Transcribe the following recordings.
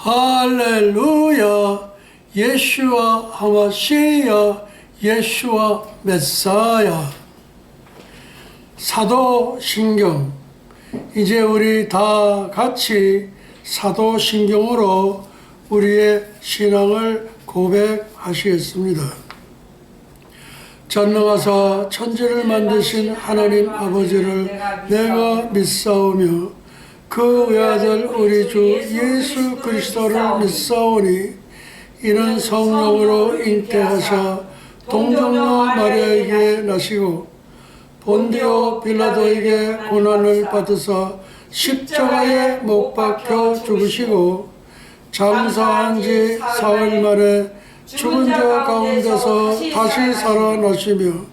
할렐루야. 예슈와 하마시야, 예슈와 메사야. 사도신경. 이제 우리 다 같이 사도신경으로 우리의 신앙을 고백하시겠습니다. 전능하사 천지를 만드신 하나님 아버지를 내가 믿사오며 그 외아들 우리 주 예수 그리스도를 믿사오니 이는 성령으로 잉태하사 동정녀 마리아에게 나시고 본디오 빌라도에게 고난을 받으사 십자가에 못 박혀 죽으시고 장사한 지 사흘 만에 죽은 자 가운데서 다시 살아나시며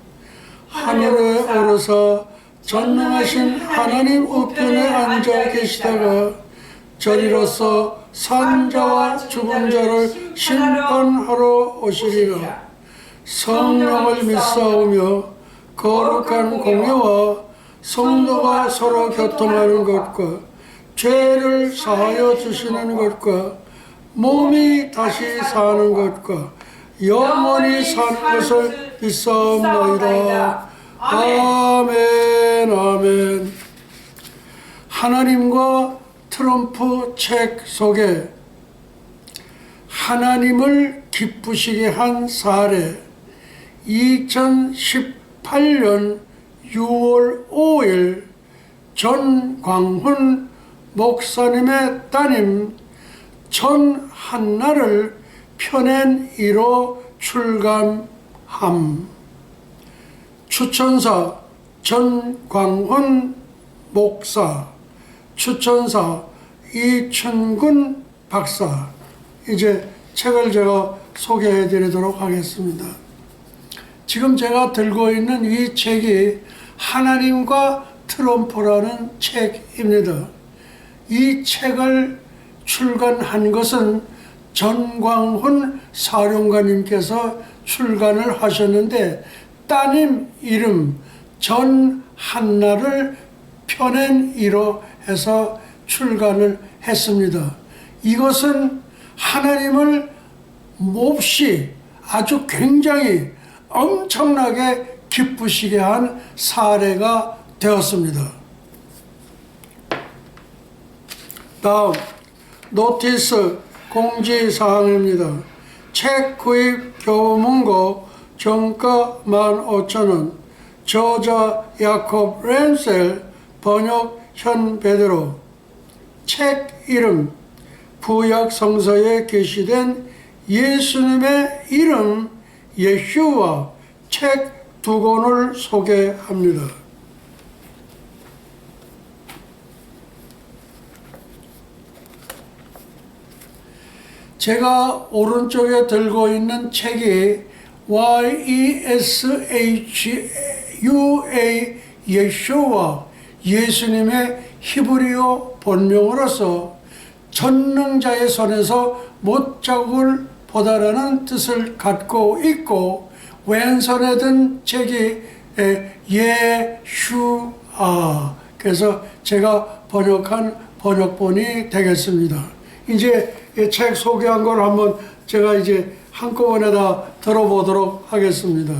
하늘에 오르사 전능하신 하나님 우편에 앉아 계시다가 저리로서 산 자와 죽은 자를 심판하러 오시리라. 성령을 믿사오며 거룩한 공예와 성도가 서로 교통하는 것과 죄를 사하여 주시는 것과 몸이 다시 사는 것과 영원히 사는 것을 믿사옵나이다. 아멘. 아멘. 하나님과 트럼프 책 속에 하나님을 기쁘시게 한 사례, 2018년 6월 5일 전광훈 목사님의 따님 전한나를 펴낸 1호 출감함. 추천사 전광훈 목사, 추천사 이춘근 박사. 이제 책을 제가 소개해 드리도록 하겠습니다. 지금 제가 들고 있는 이 책이 하나님과 트럼프라는 책입니다. 이 책을 출간한 것은 전광훈 사령관님께서 출간을 하셨는데 따님 이름 전한나를 펴낸 이로 해서 출간을 했습니다. 이것은 하나님을 몹시 아주 굉장히 엄청나게 기쁘시게 한 사례가 되었습니다. 다음 노티스 공지사항입니다. 책 구입 교문고 정가 15,000원, 저자 야콥 램셀, 번역 현 베드로. 책 이름 구약 성서에 게시된 예수님의 이름 예슈와 책 2권을 소개합니다. 제가 오른쪽에 들고 있는 책이 YESHUA 예슈와 예수님의 히브리어 본명으로서 전능자의 손에서 못자국을 보다라는 뜻을 갖고 있고 왼손에 든 책이 예슈아, 그래서 제가 번역한 번역본이 되겠습니다. 이제 이 책 소개한 걸 한번 제가 이제 한꺼번에 다 들어보도록 하겠습니다.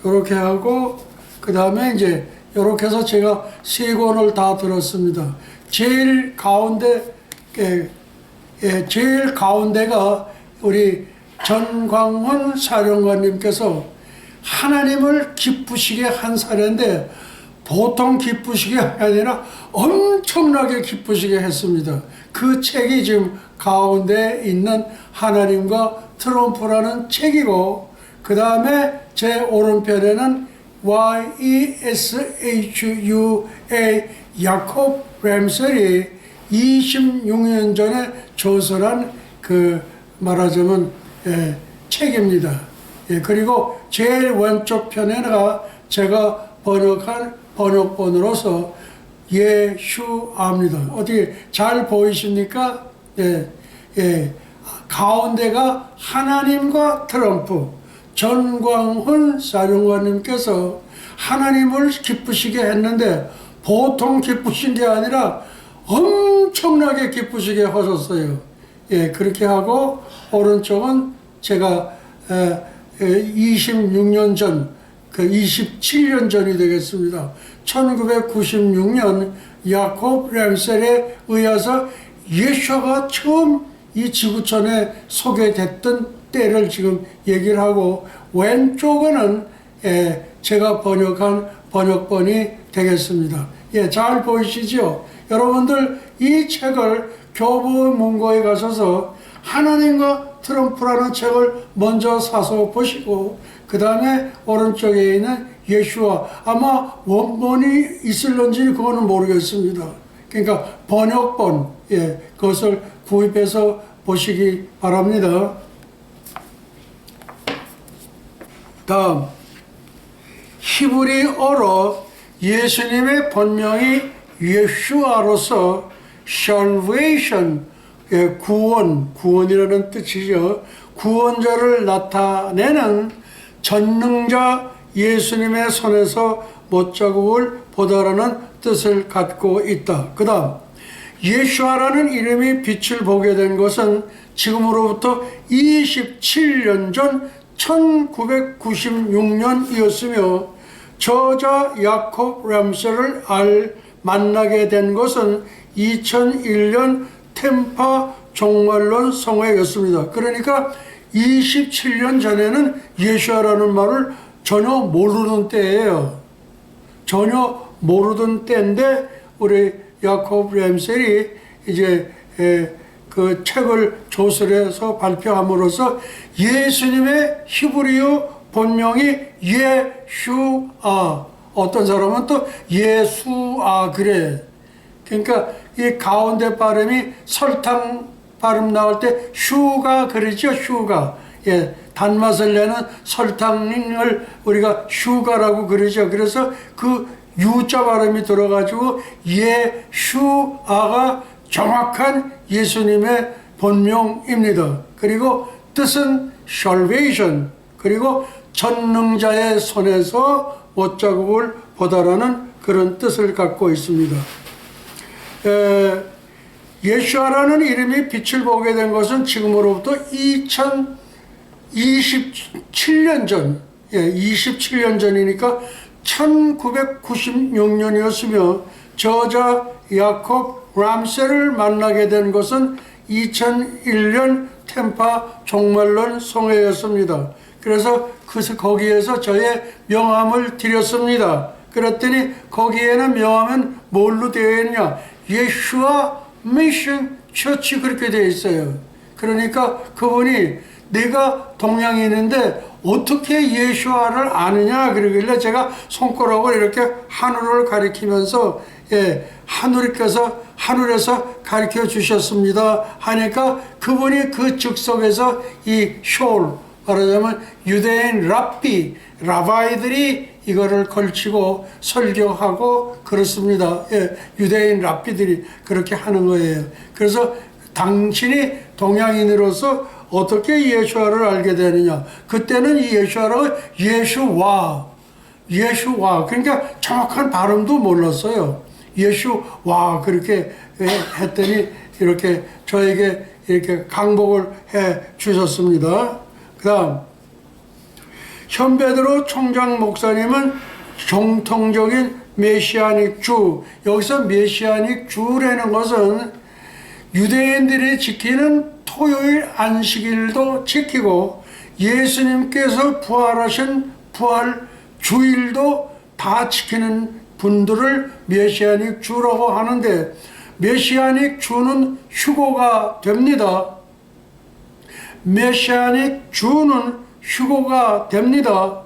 이렇게 하고 그 다음에 이제 이렇게 해서 제가 3권을 다 들었습니다. 제일 가운데가 우리 전광훈 사령관님께서 하나님을 기쁘시게 한 사례인데 보통 기쁘시게 하게 아니라 엄청나게 기쁘시게 했습니다. 그 책이 지금 가운데 있는 하나님과 트럼프라는 책이고 그 다음에 제 오른편에는 YESHUA 야콥 램셀이 26년 전에 조설한 그 말하자면 책입니다. 그리고 제일 왼쪽 편에가 제가 번역한 번역본으로서 예슈아입니다. 어떻게 잘 보이십니까? 가운데가 하나님과 트럼프, 전광훈 사령관님께서 하나님을 기쁘시게 했는데 보통 기쁘신 게 아니라 엄청나게 기쁘시게 하셨어요. 예, 그렇게 하고 오른쪽은 제가 26년 전, 그 27년 전이 되겠습니다. 1996년 야콥 램셀에 의해서 예수가 처음 이 지구촌에 소개됐던 때를 지금 얘기를 하고, 왼쪽은 제가 번역한 번역본이 되겠습니다. 예, 잘 보이시죠? 여러분들 이 책을 교보문고에 가셔서 하나님과 트럼프라는 책을 먼저 사서 보시고, 그 다음에 오른쪽에 있는 예수와, 아마 원본이 있을런지 그거는 모르겠습니다. 그러니까 번역본, 예, 그것을 구입해서 보시기 바랍니다. 다음, 히브리어로 예수님의 본명이 예슈아로서 salvation, 예, 구원이라는 뜻이죠. 구원자를 나타내는 전능자 예수님의 손에서 못자국을 보다라는 뜻을 갖고 있다. 그 다음, 예수아라는 이름이 빛을 보게 된 것은 지금으로부터 27년 전 1996년이었으며, 저자 야콥 램셀을 만나게 된 것은 2001년 템파 종말론 성회였습니다. 그러니까 27년 전에는 예수아라는 말을 전혀 모르는 때예요. 전혀 모르던 때인데 우리 야콥 램셀이 이제 그 책을 조설해서 발표함으로써 예수님의 히브리어 본명이 예슈아, 어떤 사람은 또 예수아 그래. 그러니까 이 가운데 발음이 설탕 발음 나올 때 슈가 그러죠. 슈가. 예, 단맛을 내는 설탕을 우리가 슈가라고 그러죠. 그래서 그 유자 발음이 들어가지고 예슈아가 정확한 예수님의 본명입니다. 그리고 뜻은 salvation, 그리고 전능자의 손에서 못자국을 보다라는 그런 뜻을 갖고 있습니다. 예수아라는 이름이 빛을 보게 된 것은 지금으로부터 2027년 전, 27년 전이니까 1996년이었으며, 저자 야콥 램셀을 만나게 된 것은 2001년 템파 종말론 성회였습니다. 그래서 거기에서 저의 명함을 드렸습니다. 그랬더니 거기에는 명함은 뭘로 되어 있냐? 예수아 미션 처치 그렇게 되어 있어요. 그러니까 그분이 내가 동양인인데 어떻게 예수아를 아느냐 그러길래 제가 손가락을 이렇게 하늘을 가리키면서 하늘께서 하늘에서 가르쳐 주셨습니다 하니까 그분이 그 즉석에서 이 숄, 말하자면 유대인 라바이들이 이거를 걸치고 설교하고 그렇습니다. 유대인 랍비들이 그렇게 하는 거예요. 그래서 당신이 동양인으로서 어떻게 예수아를 알게 되느냐? 그때는 이 예수아라고 예수와, 그러니까 정확한 발음도 몰랐어요. 예수와 그렇게 했더니 이렇게 저에게 이렇게 강복을 해 주셨습니다. 그 다음, 현베드로 총장 목사님은 정통적인 메시아닉 주, 여기서 메시아닉 주라는 것은 유대인들이 지키는 토요일 안식일도 지키고 예수님께서 부활하신 부활 주일도 다 지키는 분들을 메시아닉 주라고 하는데, 메시아닉 주는 휴고가 됩니다. 메시아닉 주는 휴고가 됩니다.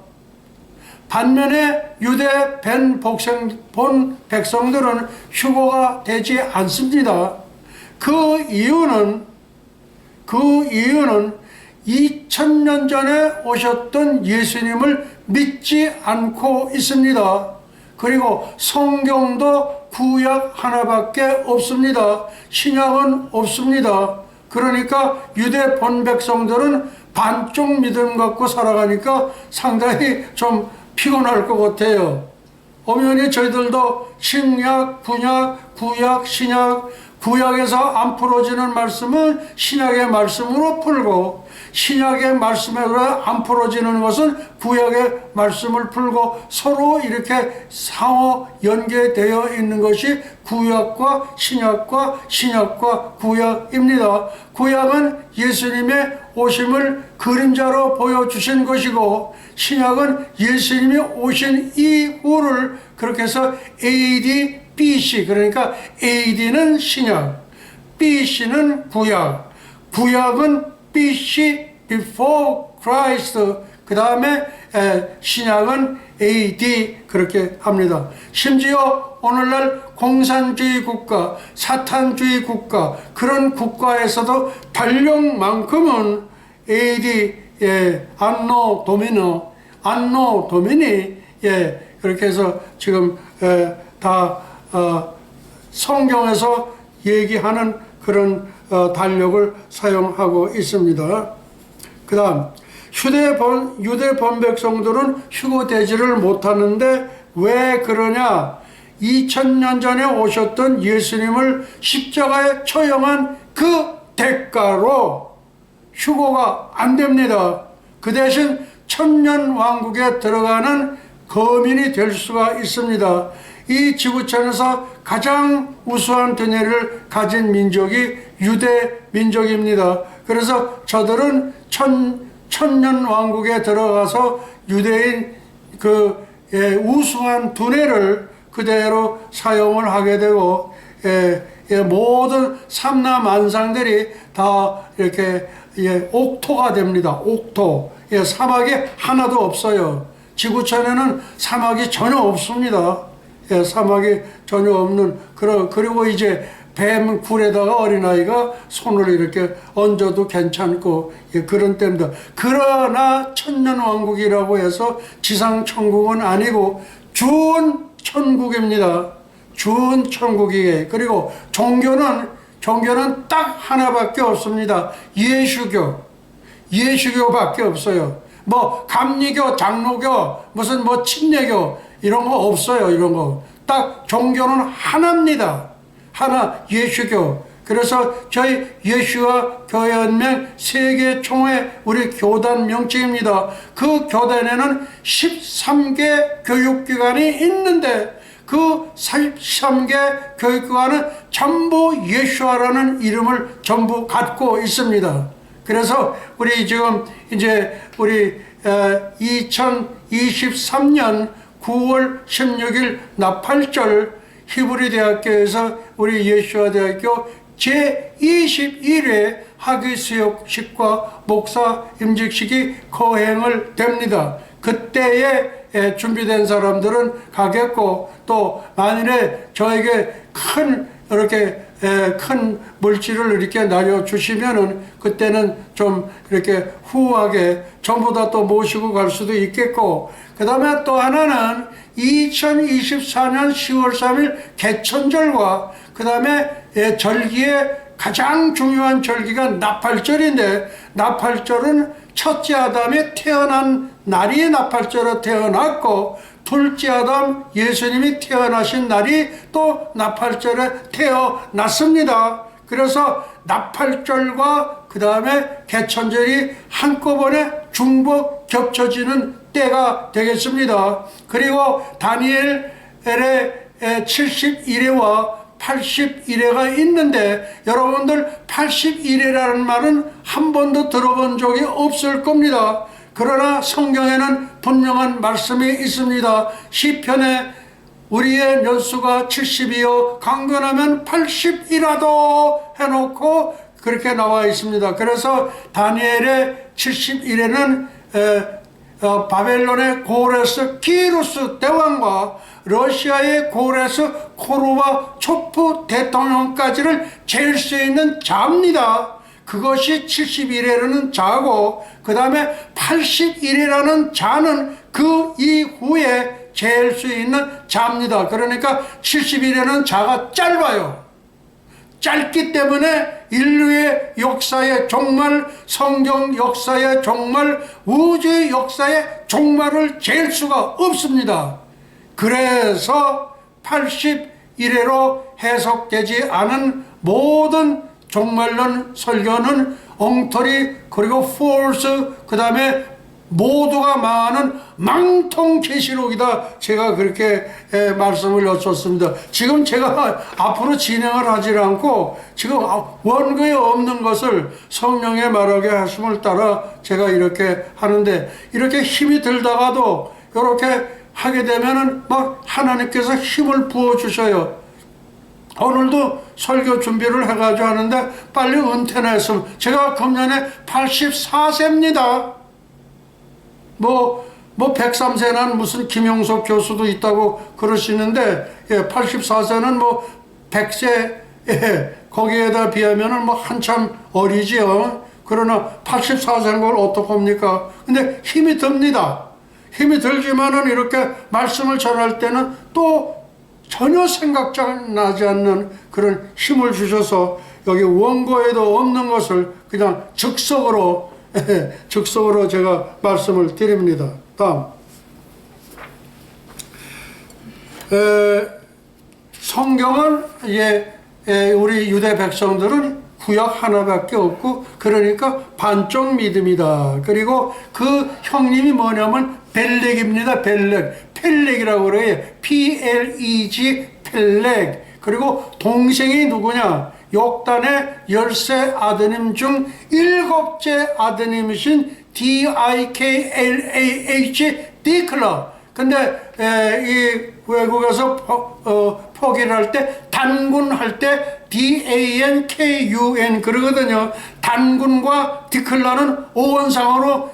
반면에 유대 본 백성들은 휴고가 되지 않습니다. 그 이유는 2000년 전에 오셨던 예수님을 믿지 않고 있습니다. 그리고 성경도 구약 하나밖에 없습니다. 신약은 없습니다. 그러니까 유대 본 백성들은 반쪽 믿음 갖고 살아가니까 상당히 좀 피곤할 것 같아요. 엄연히 저희들도 신약, 구약, 구약, 신약, 구약에서 안 풀어지는 말씀은 신약의 말씀으로 풀고, 신약의 말씀으로 안 풀어지는 것은 구약의 말씀을 풀고, 서로 이렇게 상호 연계되어 있는 것이 구약과 신약과 신약과 구약입니다. 구약은 예수님의 오심을 그림자로 보여주신 것이고, 신약은 예수님이 오신 이후를 그렇게 해서 AD, BC, 그러니까 AD는 신약, BC는 구약, 구약은 BC, before Christ, 그 다음에 신약은 AD, 그렇게 합니다. 심지어 오늘날 공산주의 국가, 사탄주의 국가, 그런 국가에서도 발령만큼은 AD, 안노 도미노, 안노 도미니, 그렇게 해서 지금 다 성경에서 얘기하는 그런 달력을 사용하고 있습니다. 그 다음, 유대 본백성들은 휴거되지를 못하는데 왜 그러냐? 2000년 전에 오셨던 예수님을 십자가에 처형한 그 대가로 휴거가 안 됩니다. 그 대신 천년왕국에 들어가는 거민이 될 수가 있습니다. 이 지구촌에서 가장 우수한 두뇌를 가진 민족이 유대 민족입니다. 그래서 저들은 천년왕국에 들어가서 유대인 그 우수한 두뇌를 그대로 사용을 하게 되고, 모든 삼라만상들이 다 이렇게 옥토가 됩니다. 옥토. 사막이 하나도 없어요. 지구촌에는 사막이 전혀 없습니다. 사막이 전혀 없는 그리고 이제 뱀 굴에다가 어린아이가 손을 이렇게 얹어도 괜찮고, 그런 때입니다. 그러나 천년왕국이라고 해서 지상천국은 아니고 준천국입니다. 준천국이에요. 그리고 종교는 딱 하나밖에 없습니다. 예수교밖에 없어요. 뭐 감리교, 장로교, 무슨 뭐 침례교 이런 거 없어요. 이런 거 딱 종교는 하나입니다. 하나, 예수교. 그래서 저희 예수와 교회연맹 세계총회 우리 교단 명칭입니다. 그 교단에는 13개 교육기관이 있는데 그 13개 교육기관은 전부 예수와라는 이름을 전부 갖고 있습니다. 그래서 우리 지금 이제 우리 2023년 9월 16일 나팔절 히브리 대학교에서 우리 예수와 대학교 제21회 학위수여식과 목사 임직식이 거행을 됩니다. 그때에 준비된 사람들은 가겠고, 또 만일에 저에게 이렇게 큰 물질을 이렇게 나눠주시면은 그때는 좀 이렇게 후하게 전부 다 또 모시고 갈 수도 있겠고, 그 다음에 또 하나는 2024년 10월 3일 개천절과 그 다음에 절기의 가장 중요한 절기가 나팔절인데, 나팔절은 첫째 아담이 태어난 날이 나팔절로 태어났고, 둘째 아담 예수님이 태어나신 날이 또 나팔절에 태어났습니다. 그래서 나팔절과 그 다음에 개천절이 한꺼번에 중복 겹쳐지는 때가 되겠습니다. 그리고 다니엘의 71회와 81회가 있는데, 여러분들 81회라는 말은 한 번도 들어본 적이 없을 겁니다. 그러나 성경에는 분명한 말씀이 있습니다. 시편에 우리의 연수가 70이요 강건하면 80이라도 해놓고 그렇게 나와 있습니다. 그래서 다니엘의 71회는 바벨론의 고레스 키루스 대왕과 러시아의 고레스 코르바 초프 대통령까지를 잴 수 있는 자입니다. 그것이 71회라는 자고, 그 다음에 81회라는 자는 그 이후에 잴 수 있는 자입니다. 그러니까 71회는 자가 짧아요. 짧기 때문에 인류의 역사의 종말, 성경 역사의 종말, 우주의 역사의 종말을 잴 수가 없습니다. 그래서 81회로 해석되지 않은 모든 종말론 설교는 엉터리 그리고 false 그 다음에 모두가 망하는 망통 계시록이다. 제가 그렇게 말씀을 여쭙습니다. 지금 제가 앞으로 진행을 하지 않고 지금 원고에 없는 것을 성령의 말하게 하심을 따라 제가 이렇게 하는데, 이렇게 힘이 들다가도 이렇게 하게 되면은 막 하나님께서 힘을 부어 주셔요. 오늘도 설교 준비를 해가지고 하는데 빨리 은퇴나 했으면, 제가 금년에 84세입니다. 뭐 103세는 무슨 김용석 교수도 있다고 그러시는데, 84세는 뭐 100세, 거기에다 비하면은 뭐 한참 어리지요. 그러나 84세는 걸 어떡합니까? 근데 힘이 듭니다. 힘이 들지만은 이렇게 말씀을 전할 때는 또 전혀 생각나지 않는 그런 힘을 주셔서 여기 원고에도 없는 것을 그냥 즉석으로 제가 말씀을 드립니다. 다음, 성경은 우리 유대 백성들은 구약 하나밖에 없고, 그러니까 반쪽 믿음이다. 그리고 그 형님이 뭐냐면 벨렉입니다. 펠렉이라고 그래요. PLEG, 펠렉. 그리고 동생이 누구냐? 욕단의 10세 아드님 중 7째 아드님이신 DIKLAH, 디클라. 근데 이 외국에서 포기를 할 때, 단군할 때 DANKUN 그러거든요. 단군과 디클라는 어원상으로,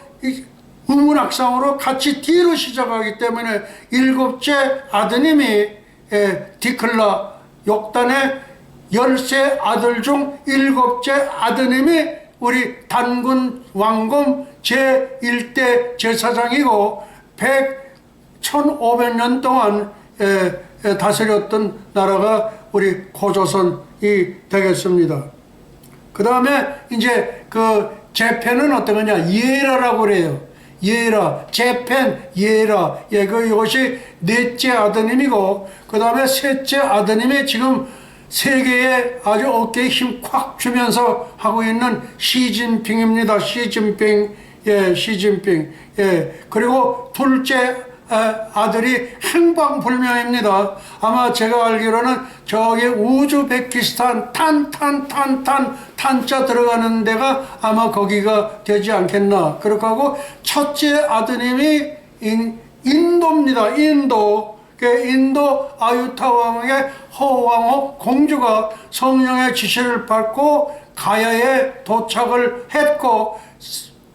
의문학상으로 같이 D로 시작하기 때문에 7째 아드님이 디클라, 욕단의 10세 아들 중 7째 아드님이 우리 단군 왕검 제1대 제사장이고 1500년 동안 다스렸던 나라가 우리 고조선이 되겠습니다. 그 다음에 이제 그 제펜은 어떤 거냐? 예라라고 그래요. 예라, 제펜, 예라. 이것이 넷째 아드님이고, 그 다음에 셋째 아드님이 지금 세계에 아주 어깨에 힘 콱 주면서 하고 있는 시진핑입니다. 시진핑. 그리고 둘째 아들이 행방불명입니다. 아마 제가 알기로는 저기 우즈베키스탄 탄자 들어가는 데가 아마 거기가 되지 않겠나. 그렇게 하고 첫째 아드님이 인도입니다. 인도 아유타 왕의 허왕호 공주가 성령의 지시를 받고 가야에 도착을 했고,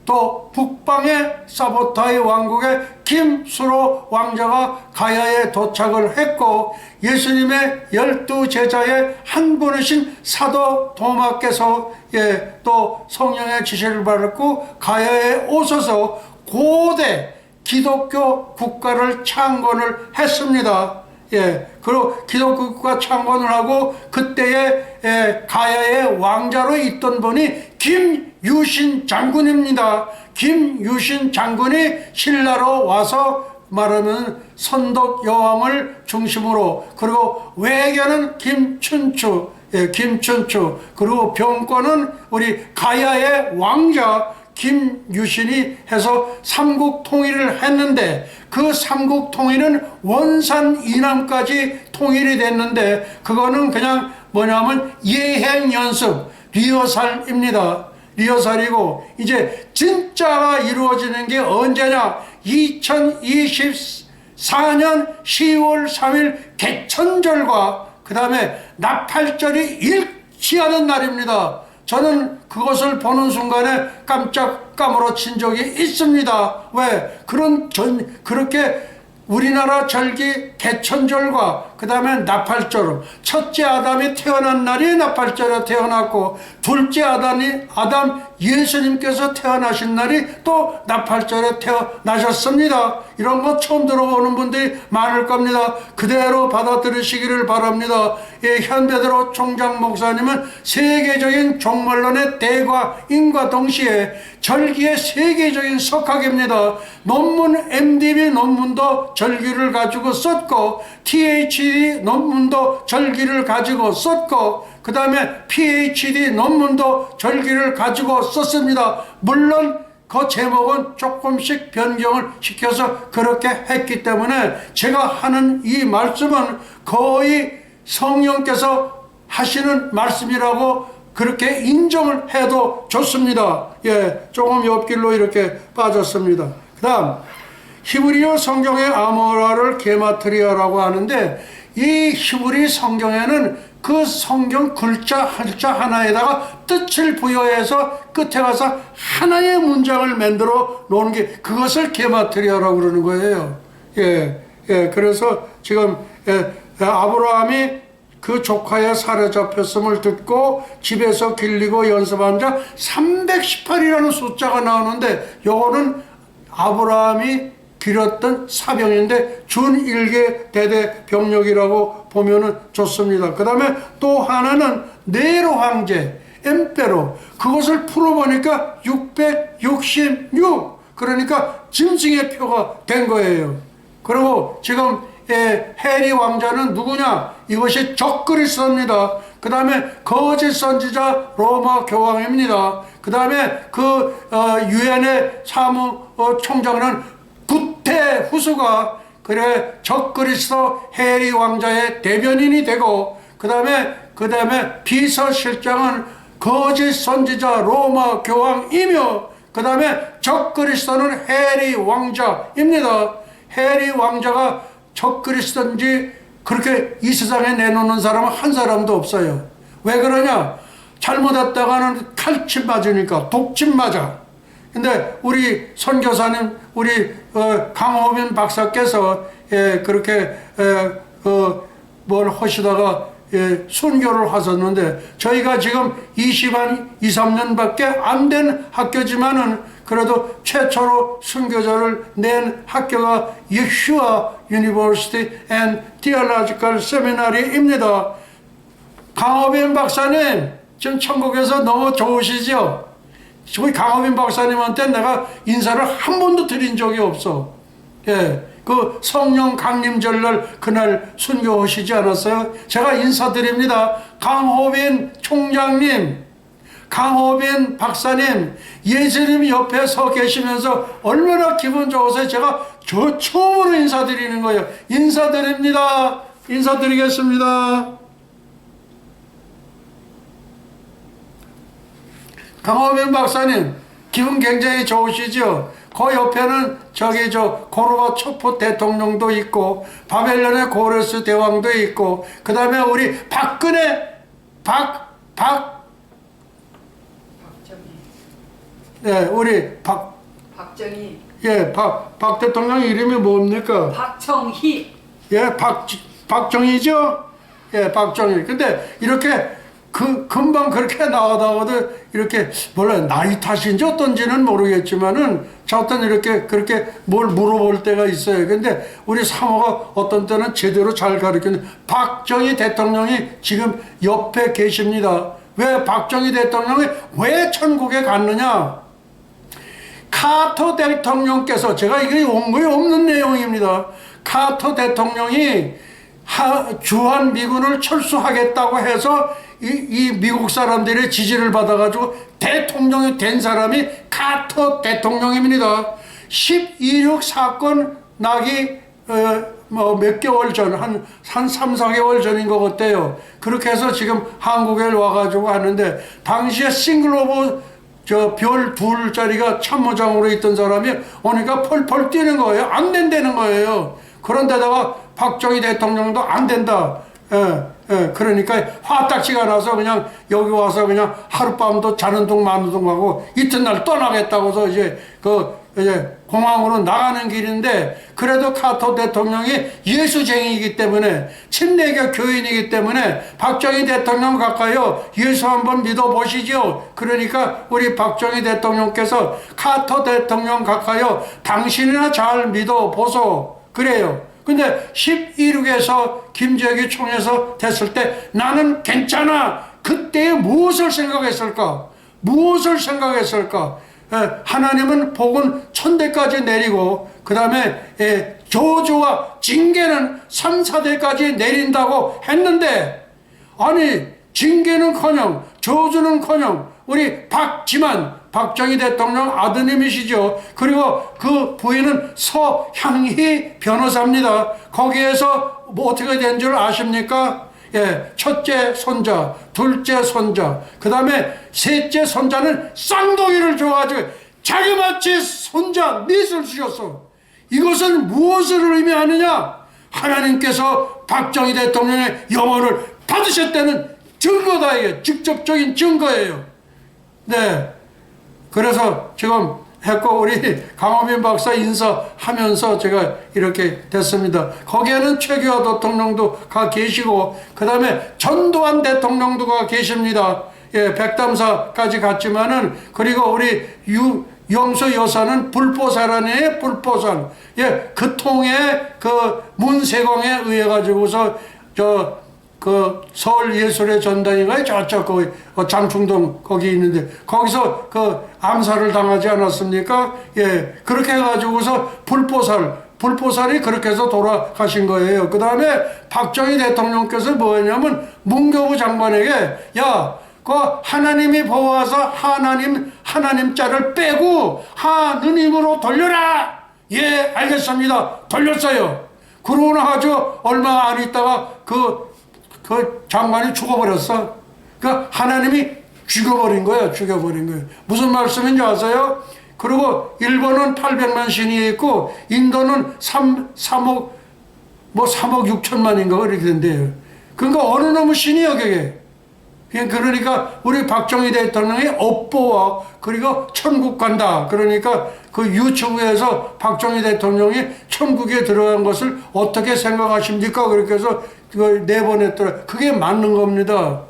또 북방의 사보타이 왕국의 김수로 왕자가 가야에 도착을 했고, 예수님의 12제자의 한 분이신 사도 도마께서 또 성령의 지시를 받았고 가야에 오셔서 고대 기독교 국가를 창건을 했습니다. 그리고 기독교 국가 창건을 하고 그때의 가야의 왕자로 있던 분이 김유신 장군입니다. 김유신 장군이 신라로 와서 말하면 선덕 여왕을 중심으로, 그리고 외교는 김춘추, 그리고 병권은 우리 가야의 왕자 김유신이 해서 삼국 통일을 했는데, 그 삼국 통일은 원산 이남까지 통일이 됐는데, 그거는 그냥 뭐냐면 예행 연습, 리허설입니다. 리허설이고, 이제 진짜가 이루어지는 게 언제냐? 2024년 10월 3일 개천절과 그 다음에 나팔절이 일치하는 날입니다. 저는 그것을 보는 순간에 깜짝 까무러친 적이 있습니다. 왜? 그렇게 우리나라 절기 개천절과 그 그 다음에 나팔절로, 첫째 아담이 태어난 날이 나팔절에 태어났고, 둘째 아담 예수님께서 태어나신 날이 또 나팔절에 태어나셨습니다. 이런 거 처음 들어보는 분들이 많을 겁니다. 그대로 받아들이시기를 바랍니다. 예, 현대대로 총장 목사님은 세계적인 종말론의 대가인과 동시에 절기의 세계적인 석학입니다. 논문, MDB 논문도 절기를 가지고 썼고, THD 논문도 절기를 가지고 썼고, 그 다음에 PhD 논문도 절기를 가지고 썼습니다. 물론 그 제목은 조금씩 변경을 시켜서 그렇게 했기 때문에 제가 하는 이 말씀은 거의 성령께서 하시는 말씀이라고 그렇게 인정을 해도 좋습니다. 예, 조금 옆길로 이렇게 빠졌습니다. 그 다음 히브리어 성경의 아모라를 게마트리아라고 하는데, 이 히브리 성경에는 그 성경 글자 하나에다가 뜻을 부여해서 끝에 가서 하나의 문장을 만들어 놓는 게, 그것을 게마트리아라고 그러는 거예요. 그래서 지금 아브라함이 그 조카의 사로잡혔음을 듣고 집에서 길리고 연습한 자 318이라는 숫자가 나오는데, 요거는 아브라함이 길었던 사병인데 준일개 대대 병력이라고 보면은 좋습니다. 그 다음에 또 하나는 네로 황제, 엠페로, 그것을 풀어보니까 666, 그러니까 짐승의 표가 된 거예요. 그리고 지금 해리 왕자는 누구냐? 이것이 적그리스도입니다. 그 다음에 거짓 선지자 로마 교황입니다. 그 다음에 유엔의 사무총장은 구테 후수가 그래 적그리스도 해리 왕자의 대변인이 되고, 그 다음에 비서실장은 거짓 선지자 로마 교황이며, 그 다음에 적그리스도는 해리 왕자입니다. 해리 왕자가 적그리스도인지 그렇게 이 세상에 내놓는 사람은 한 사람도 없어요. 왜 그러냐? 잘못했다가는 칼침 맞으니까, 독침 맞아. 근데 우리 선교사님, 우리 강호빈 박사께서 그렇게 뭘 하시다가 순교를 하셨는데, 저희가 지금 23년밖에 안 된 학교지만은 그래도 최초로 순교자를 낸 학교가 예슈아 유니버시티 앤 티올로지컬 세미나리입니다. 강호빈 박사님, 지금 천국에서 너무 좋으시죠? 우리 강호빈 박사님한테 내가 인사를 한 번도 드린 적이 없어. 그 성령 강림절날 그날 순교하시지 않았어요? 제가 인사드립니다. 강호빈 총장님, 강호빈 박사님, 예수님 옆에 서 계시면서 얼마나 기분 좋으세요? 제가 처음으로 인사드리는 거예요. 인사드립니다. 인사드리겠습니다. 강호빈 박사님, 기분 굉장히 좋으시죠? 그 옆에는 고르바초프 대통령도 있고, 바벨론의 고레스 대왕도 있고, 그 다음에 우리 박근혜, 박정희. 박 대통령 이름이 뭡니까? 박정희. 박정희죠? 박정희. 근데 이렇게 금방 그렇게 나오다가도 이렇게 몰라요. 나이 탓인지 어떤지는 모르겠지만은 저한테 이렇게 그렇게 뭘 물어볼 때가 있어요. 근데 우리 사모가 어떤 때는 제대로 잘 가르치는 박정희 대통령이 지금 옆에 계십니다. 왜 박정희 대통령이 왜 천국에 갔느냐? 카터 대통령께서, 제가 이게 원고에 없는 내용입니다. 카터 대통령이 주한 미군을 철수하겠다고 해서 이 미국 사람들의 지지를 받아가지고 대통령이 된 사람이 카터 대통령입니다. 12.6 사건 나기 몇 개월 전, 한 3, 4개월 전인 것 같아요. 그렇게 해서 지금 한국에 와가지고 하는데, 당시에 싱글 오브 별 둘짜리가 참모장으로 있던 사람이 오니까 펄펄 뛰는 거예요. 안 된다는 거예요. 그런데다가 박정희 대통령도 안 된다. 예, 그러니까 화딱지가 나서 그냥 여기 와서 그냥 하룻밤도 자는 둥 마는 둥 하고 이튿날 떠나겠다고서 이제 공항으로 나가는 길인데, 그래도 카터 대통령이 예수쟁이이기 때문에, 친내교 교인이기 때문에 박정희 대통령 가까이요 예수 한번 믿어보시죠. 그러니까 우리 박정희 대통령께서 카터 대통령 가까이요 당신이나 잘 믿어보소 그래요. 근데 11.6에서 김정일 총에서 됐을 때 나는 괜찮아. 그때 무엇을 생각했을까? 무엇을 생각했을까? 하나님은 복은 천대까지 내리고, 그 다음에 저주와 징계는 3, 4대까지 내린다고 했는데, 아니 징계는커녕 저주는커녕 우리 박정희 대통령 아드님이시죠. 그리고 그 부인은 서향희 변호사입니다. 거기에서 뭐 어떻게 된 줄 아십니까? 첫째 손자, 둘째 손자, 그 다음에 셋째 손자는 쌍둥이를 줘가지고 자기마치 손자 넷을 주셨어. 이것은 무엇을 의미하느냐? 하나님께서 박정희 대통령의 영혼을 받으셨다는 증거다. 이게 직접적인 증거예요. 네. 그래서 지금 했고, 우리 강호민 박사 인사하면서 제가 이렇게 됐습니다. 거기에는 최규하 대통령도 가 계시고, 그 다음에 전두환 대통령도 가 계십니다. 백담사까지 갔지만은, 그리고 우리 영수 여사는 불보살아니에요, 불보살. 그 통에 그 문세광에 의해 가지고서 서울 예술의 전당인가요? 저쪽 거기 장충동 거기 있는데 거기서 그 암살을 당하지 않았습니까? 그렇게 해가지고서 불보살이 그렇게 해서 돌아가신 거예요. 그 다음에 박정희 대통령께서 뭐였냐면 문교부 장관에게 그 하나님이 보호하사 하나님 자를 빼고 하느님으로 돌려라. 알겠습니다. 돌렸어요. 그러고 나서 얼마 안 있다가 그 장관이 죽어버렸어. 그러니까 하나님이 죽여버린 거예요. 무슨 말씀인지 아세요? 그리고 일본은 800만 신이 있고 인도는 3억 6천만인가 그렇게 된대요. 그러니까 어느 놈의 신이요 그게. 그러니까 우리 박정희 대통령이 업보와 그리고 천국 간다. 그러니까 그 유튜브에서 박정희 대통령이 천국에 들어간 것을 어떻게 생각하십니까? 그렇게 해서 그걸 내보냈더라. 그게 맞는 겁니다.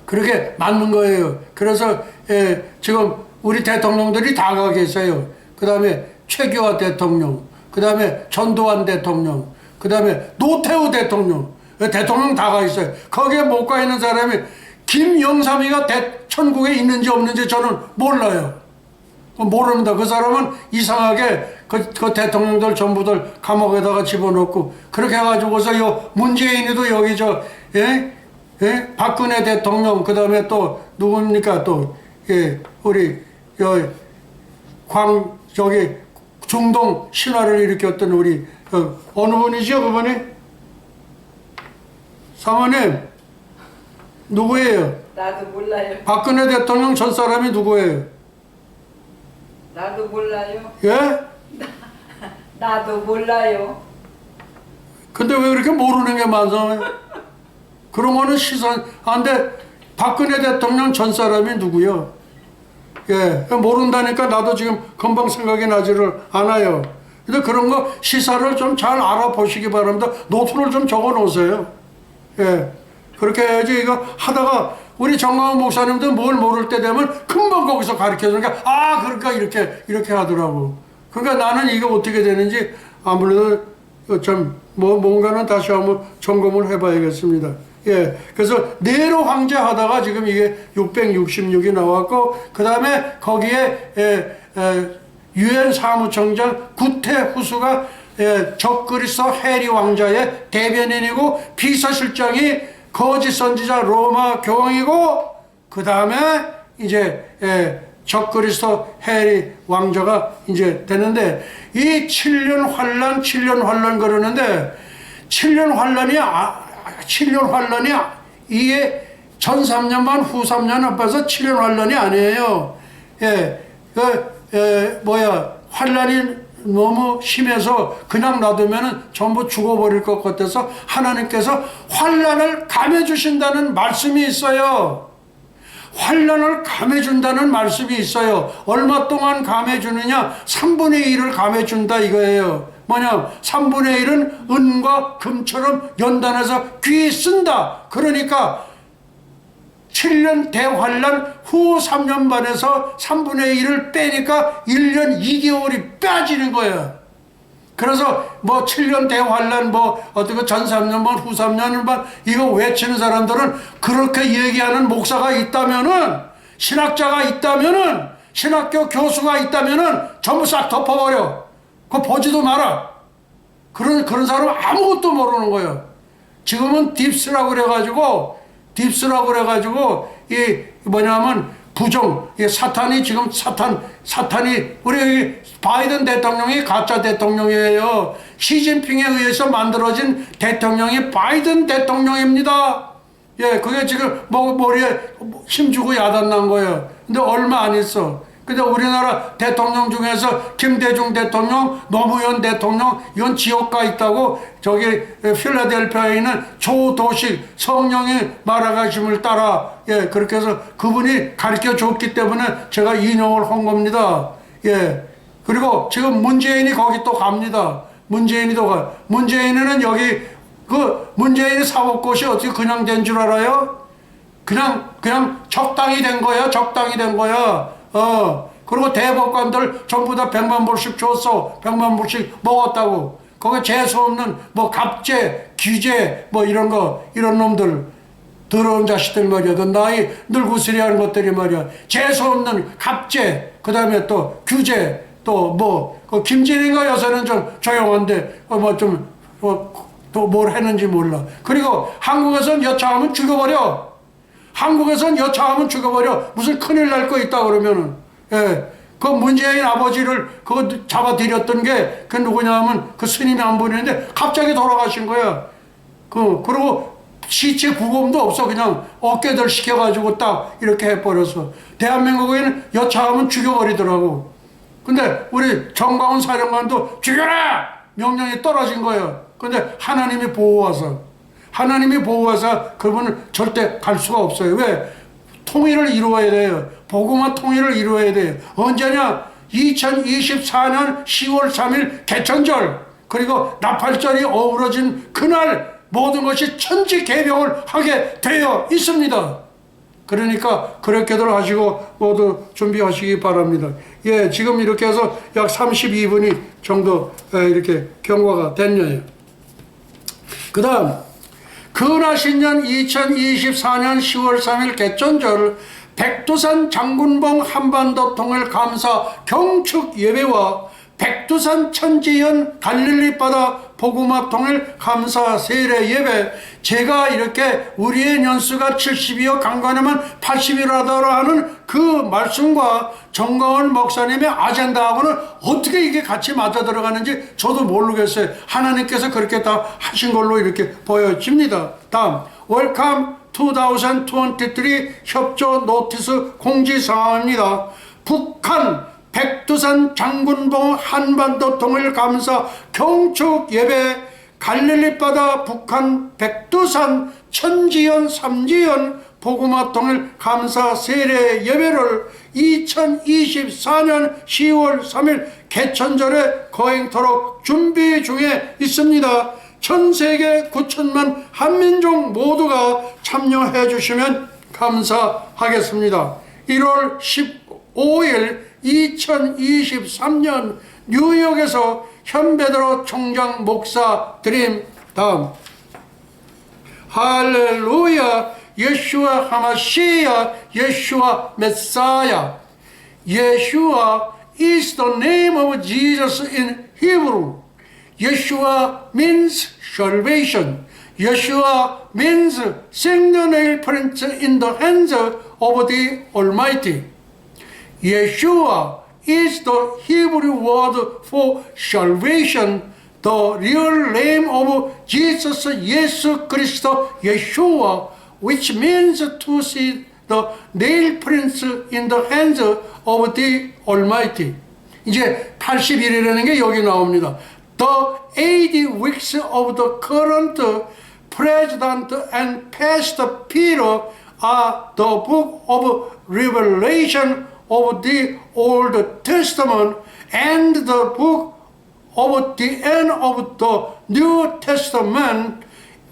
그렇게 맞는 거예요. 그래서 지금 우리 대통령들이 다 가 계세요. 그 다음에 최규하 대통령, 그 다음에 전두환 대통령, 그 다음에 노태우 대통령 다 가 있어요. 거기에 못 가 있는 사람이 김영삼이가 천국에 있는지 없는지 저는 몰라요. 모릅니다. 그 사람은 이상하게 그 대통령들 전부들 감옥에다가 집어넣고 그렇게 해가지고서 문재인이도 여기 박근혜 대통령, 그 다음에 또 누굽니까? 또 우리 저기 중동 신화를 일으켰던 우리 어느 분이죠 그분이? 사모님 누구예요? 나도 몰라요. 박근혜 대통령 전 사람이 누구예요? 나도 몰라요. 나도 몰라요. 근데 왜 그렇게 모르는 게 많아요? 그런 거는 안돼. 박근혜 대통령 전 사람이 누구요? 모른다니까 나도 지금 금방 생각이 나지를 않아요. 근데 그런 거 시사를 좀 잘 알아보시기 바랍니다. 노트를 좀 적어 놓으세요. 그렇게 해야지. 이거 하다가 우리 정광훈 목사님도 뭘 모를 때 되면 금방 거기서 가르쳐 주니까 그러니까 이렇게 하더라고. 그러니까 나는 이게 어떻게 되는지 아무래도 뭔가는 다시 한번 점검을 해봐야겠습니다. 그래서 네로 황제 하다가 지금 이게 666이 나왔고, 그 다음에 거기에 유엔 사무총장 구테후스가 적그리스도 해리 왕자의 대변인이고, 비서실장이 거짓 선지자 로마 교황이고, 그 다음에 이제 적그리스도 해리 왕자가 이제 되는데, 이 7년 환란 그러는데 7년 환란이 이게 전 3년만 후 3년 앞에서 7년 환란이 아니에요. 환란이 너무 심해서 그냥 놔두면 전부 죽어버릴 것 같아서 하나님께서 환난을 감해주신다는 말씀이 있어요. 환난을 감해준다는 말씀이 있어요. 얼마 동안 감해주느냐? 3분의 1을 감해준다 이거예요. 뭐냐? 3분의 1은 은과 금처럼 연단해서 귀에 쓴다. 그러니까 7년 대환란 후 3년 반에서 3분의 1을 빼니까 1년 2개월이 빠지는 거예요. 그래서 뭐 7년 대환란 뭐 어떻게 전 3년 반 후 3년 반 이거 외치는 사람들은 그렇게 얘기하는 목사가 있다면은 신학자가 있다면은 신학교 교수가 있다면은 전부 싹 덮어버려. 그거 보지도 마라. 그런 사람은 아무것도 모르는 거예요. 지금은 딥스라고 그래가지고 이 뭐냐면 부정, 이 사탄이 지금 사탄이 우리 여기 바이든 대통령이 가짜 대통령이에요. 시진핑에 의해서 만들어진 대통령이 바이든 대통령입니다. 예, 그게 지금 머리에 힘주고 야단난 거예요. 근데 얼마 안 있어. 근데 우리나라 대통령 중에서 김대중 대통령, 노무현 대통령, 이건 지옥가 있다고 저기 필라델피아에 있는 조도식 성령이 말아가심을 따라 예 그렇게 해서 그분이 가르쳐 줬기 때문에 제가 인용을 한 겁니다. 예 그리고 지금 문재인이 거기 또 갑니다. 문재인은 여기 그 문재인이 사법고시 어떻게 그냥 된 줄 알아요? 그냥 적당히 된 거야. 그리고 대법관들 전부 다 100만 불씩 줬어. 100만 불씩 먹었다고. 거기 재수없는 뭐 갑제, 규제 뭐 이런 놈들 더러운 자식들 말이야. 그 나이 늙으시리 하는 것들이 말이야. 재수없는 갑제, 그 다음에 또 규제, 또 뭐 그 김진인가 요새는 좀 조용한데 또 뭘 했는지 몰라. 그리고 한국에선 여차하면 죽여버려. 무슨 큰일 날 거 있다 그러면은. 예. 그 문재인 아버지를 그거 잡아들였던 게 그 누구냐면 그 스님이 한 분인데 갑자기 돌아가신 거야. 그리고 시체 구금도 없어. 그냥 어깨들 시켜가지고 딱 이렇게 해버려서. 대한민국에는 여차하면 죽여버리더라고. 근데 우리 정광훈 사령관도 죽여라! 명령이 떨어진 거예요. 근데 하나님이 보호하사 그분은 절대 갈 수가 없어요. 왜? 통일을 이루어야 돼요. 복음화 통일을 이루어야 돼요. 언제냐? 2024년 10월 3일 개천절 그리고 나팔절이 어우러진 그날 모든 것이 천지개벽을 하게 되어 있습니다. 그러니까 그렇게들 하시고 모두 준비하시기 바랍니다. 예, 지금 이렇게 해서 약 32분이 정도 이렇게 경과가 됐네요. 그 다음 근하신년 2024년 10월 3일 개천절 백두산 장군봉 한반도 통일 감사 경축 예배와 백두산 천지연 갈릴리 바다 복음화 통일 감사 세례 예배 제가 이렇게 우리의 연수가 70이요 강건하면 80이라더라 하는 그 말씀과 정광훈 목사님의 아젠다하고는 어떻게 이게 같이 맞아 들어가는지 저도 모르겠어요. 하나님께서 그렇게 다 하신 걸로 이렇게 보여집니다. 다음 웰컴 2023 협조 노티스 공지사항입니다. 북한 백두산 장군봉 한반도 통일 감사 경축 예배 갈릴리 바다 북한 백두산 천지연 삼지연 복음화 통일 감사 세례 예배를 2024년 10월 3일 개천절에 거행토록 준비 중에 있습니다. 전 세계 9천만 한민족 모두가 참여해 주시면 감사하겠습니다. 1월 15일 2023년 뉴욕에서 현베드로 총장 목사 드림 다음 할렐루야 예슈아 하마시야 예슈아 메사야 예슈아 is the name of Jesus in Hebrew. Yeshua means salvation. Yeshua means signal print in the hands of the Almighty. Yeshua is the Hebrew word for salvation, the real name of Jesus, 예수 그리스도, Yeshua, which means to see the nail prints in the hands of the Almighty. 이제 81이라는 게 여기 나옵니다. The 80 weeks of the current President and past Peter are the book of Revelation of the Old Testament and the book of the end of the New Testament,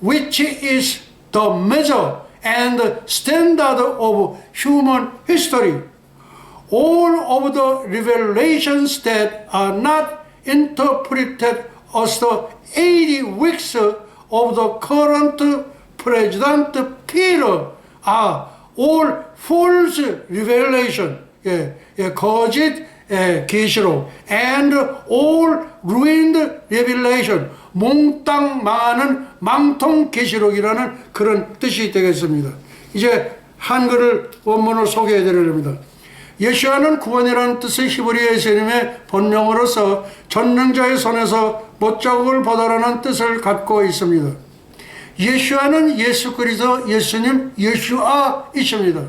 which is the measure and standard of human history. All of the revelations that are not interpreted as the 80 weeks of the current President Peter are all false revelation, 거짓 계시록, and all ruined revelation, 몽땅 망하는 망통 계시록이라는 그런 뜻이 되겠습니다. 이제 한글을 원문을 소개해 드리렵니다. 예수와는 구원이라는 뜻의 히브리 예수님의 본명으로서 전능자의 손에서 못자국을 보다라는 뜻을 갖고 있습니다. 예수와는 예수 그리스도 예수님 예수아이십니다.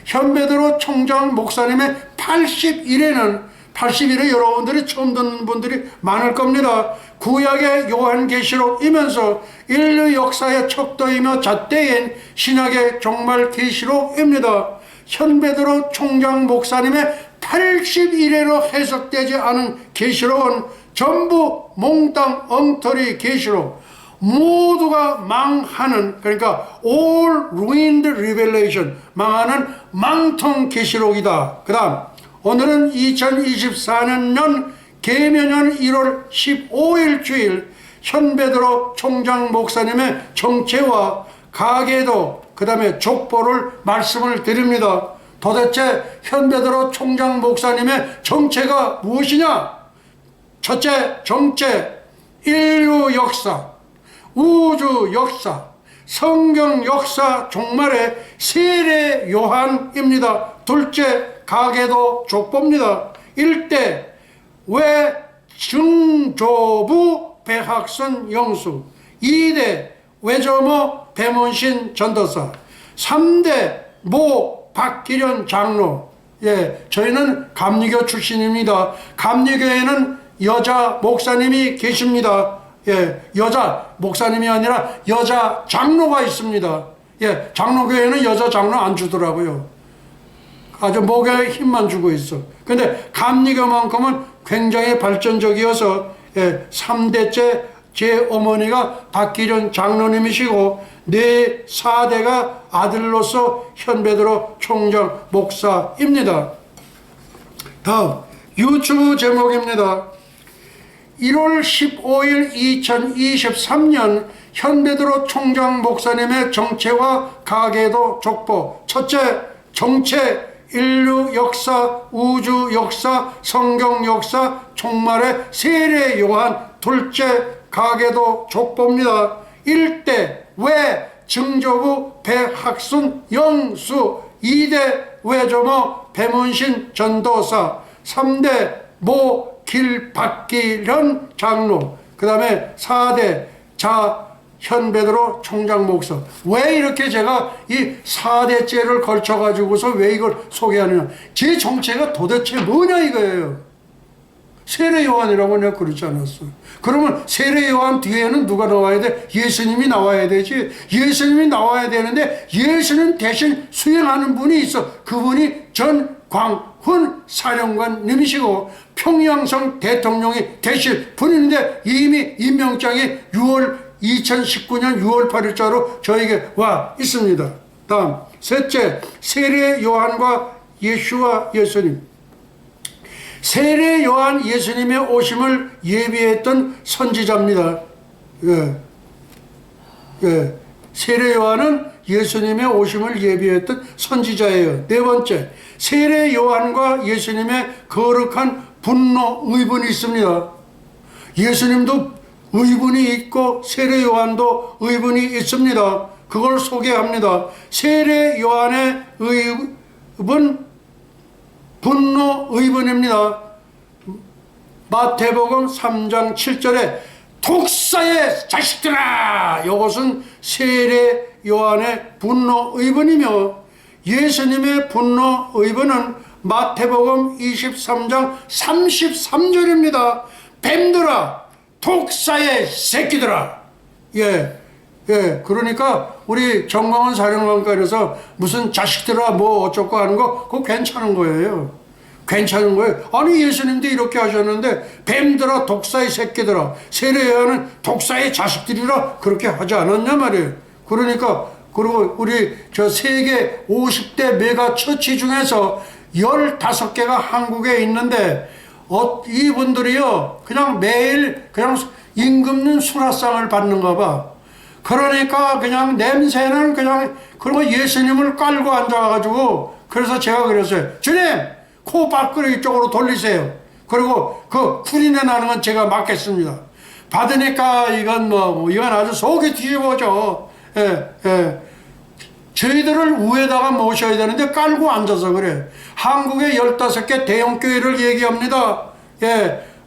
현베드로 총장 목사님의 81에 여러분들이 처음 듣는 분들이 많을 겁니다. 구약의 요한계시록이면서 인류 역사의 척도이며 잣대인 신약의 종말 계시록입니다. 현베드로 총장 목사님의 81회로 해석되지 않은 계시록은 전부 몽땅 엉터리 계시록, 모두가 망하는, 그러니까 all ruined revelation, 망하는 망통 계시록이다. 그 다음 오늘은 2024년 계면년 1월 15일 주일 현베드로 총장 목사님의 정체와 가계도 그 다음에 족보를 말씀을 드립니다. 도대체 현베드로 총장 목사님의 정체가 무엇이냐? 첫째, 정체, 인류 역사, 우주 역사, 성경 역사 종말의 세례 요한입니다. 둘째, 가계도 족보입니다. 일대, 왜 증조부 백학선 영수. 2대 외조모 배문신 전도사. 3대 모 박기련 장로. 저희는 감리교 출신입니다. 감리교에는 여자 목사님이 계십니다. 여자 목사님이 아니라 여자 장로가 있습니다. 장로교회는 여자 장로 안 주더라고요. 아주 목에 힘만 주고 있어. 근데 감리교만큼은 굉장히 발전적이어서 3대째 제 어머니가 박기련 장로님이시고 네 4대가 아들로서 현베드로 총장 목사입니다. 다음 유튜브 제목입니다. 1월 15일 2023년 현베드로 총장 목사님의 정체와 가계도 족보. 첫째, 정체, 인류 역사, 우주 역사, 성경 역사, 종말의 세례 요한. 둘째, 가계도 족보입니다. 1대, 왜 증조부 백학순 영수. 2대, 외조모 배문신 전도사. 3대, 모 길박기련 장로. 그 다음에 4대 현베드로 총장 목사. 왜 이렇게 제가 이 4대째를 걸쳐가지고서 왜 이걸 소개하느냐. 제 정체가 도대체 뭐냐 이거예요. 세례 요한이라고 내가 그러지 않았어. 그러면 세례 요한 뒤에는 누가 나와야 돼? 예수님이 나와야 되지. 예수님이 나와야 되는데 예수님 대신 수행하는 분이 있어. 그분이 전광훈 사령관님이시고 평양성 대통령이 되실 분인데 이미 임명장이 2019년 6월 8일자로 저에게 와 있습니다. 다음 셋째, 세례 요한과 예수와 예수님. 세례 요한 예수님의 오심을 예비했던 선지자입니다. 세례 요한은 예수님의 오심을 예비했던 선지자예요. 네 번째, 세례 요한과 예수님의 거룩한 분노 의분이 있습니다. 예수님도 의분이 있고 세례 요한도 의분이 있습니다. 그걸 소개합니다. 세례 요한의 의분, 분노 의분입니다. 마태복음 3장 7절에 독사의 자식들아, 이것은 세례 요한의 분노 의분이며 예수님의 분노 의분은 마태복음 23장 33절입니다. 뱀들아, 독사의 새끼들아. 예, 그러니까 우리 정광훈 사령관께서 무슨 자식들아 뭐 어쩌고 하는 거 그거 괜찮은 거예요. 괜찮은 거예요. 아니 예수님도 이렇게 하셨는데 뱀들아, 독사의 새끼들아, 세례요한은 독사의 자식들이라 그렇게 하지 않았냐 말이에요. 그러니까 그리고 우리 저 세계 50대 메가 처치 중에서 15개가 한국에 있는데 이분들이요 그냥 매일 그냥 임금님 수라상을 받는가 봐. 그러니까 그냥 냄새는 그냥 그리고 예수님을 깔고 앉아가지고 그래서 제가 그랬어요. 주님 코 밖으로 이쪽으로 돌리세요. 그리고 그 풀이내 나는 건 제가 맡겠습니다. 받으니까 이건 이건 아주 속이 뒤집어져. 저희들을 위에다가 모셔야 되는데 깔고 앉아서 그래. 한국의 15개 대형교회를 얘기합니다.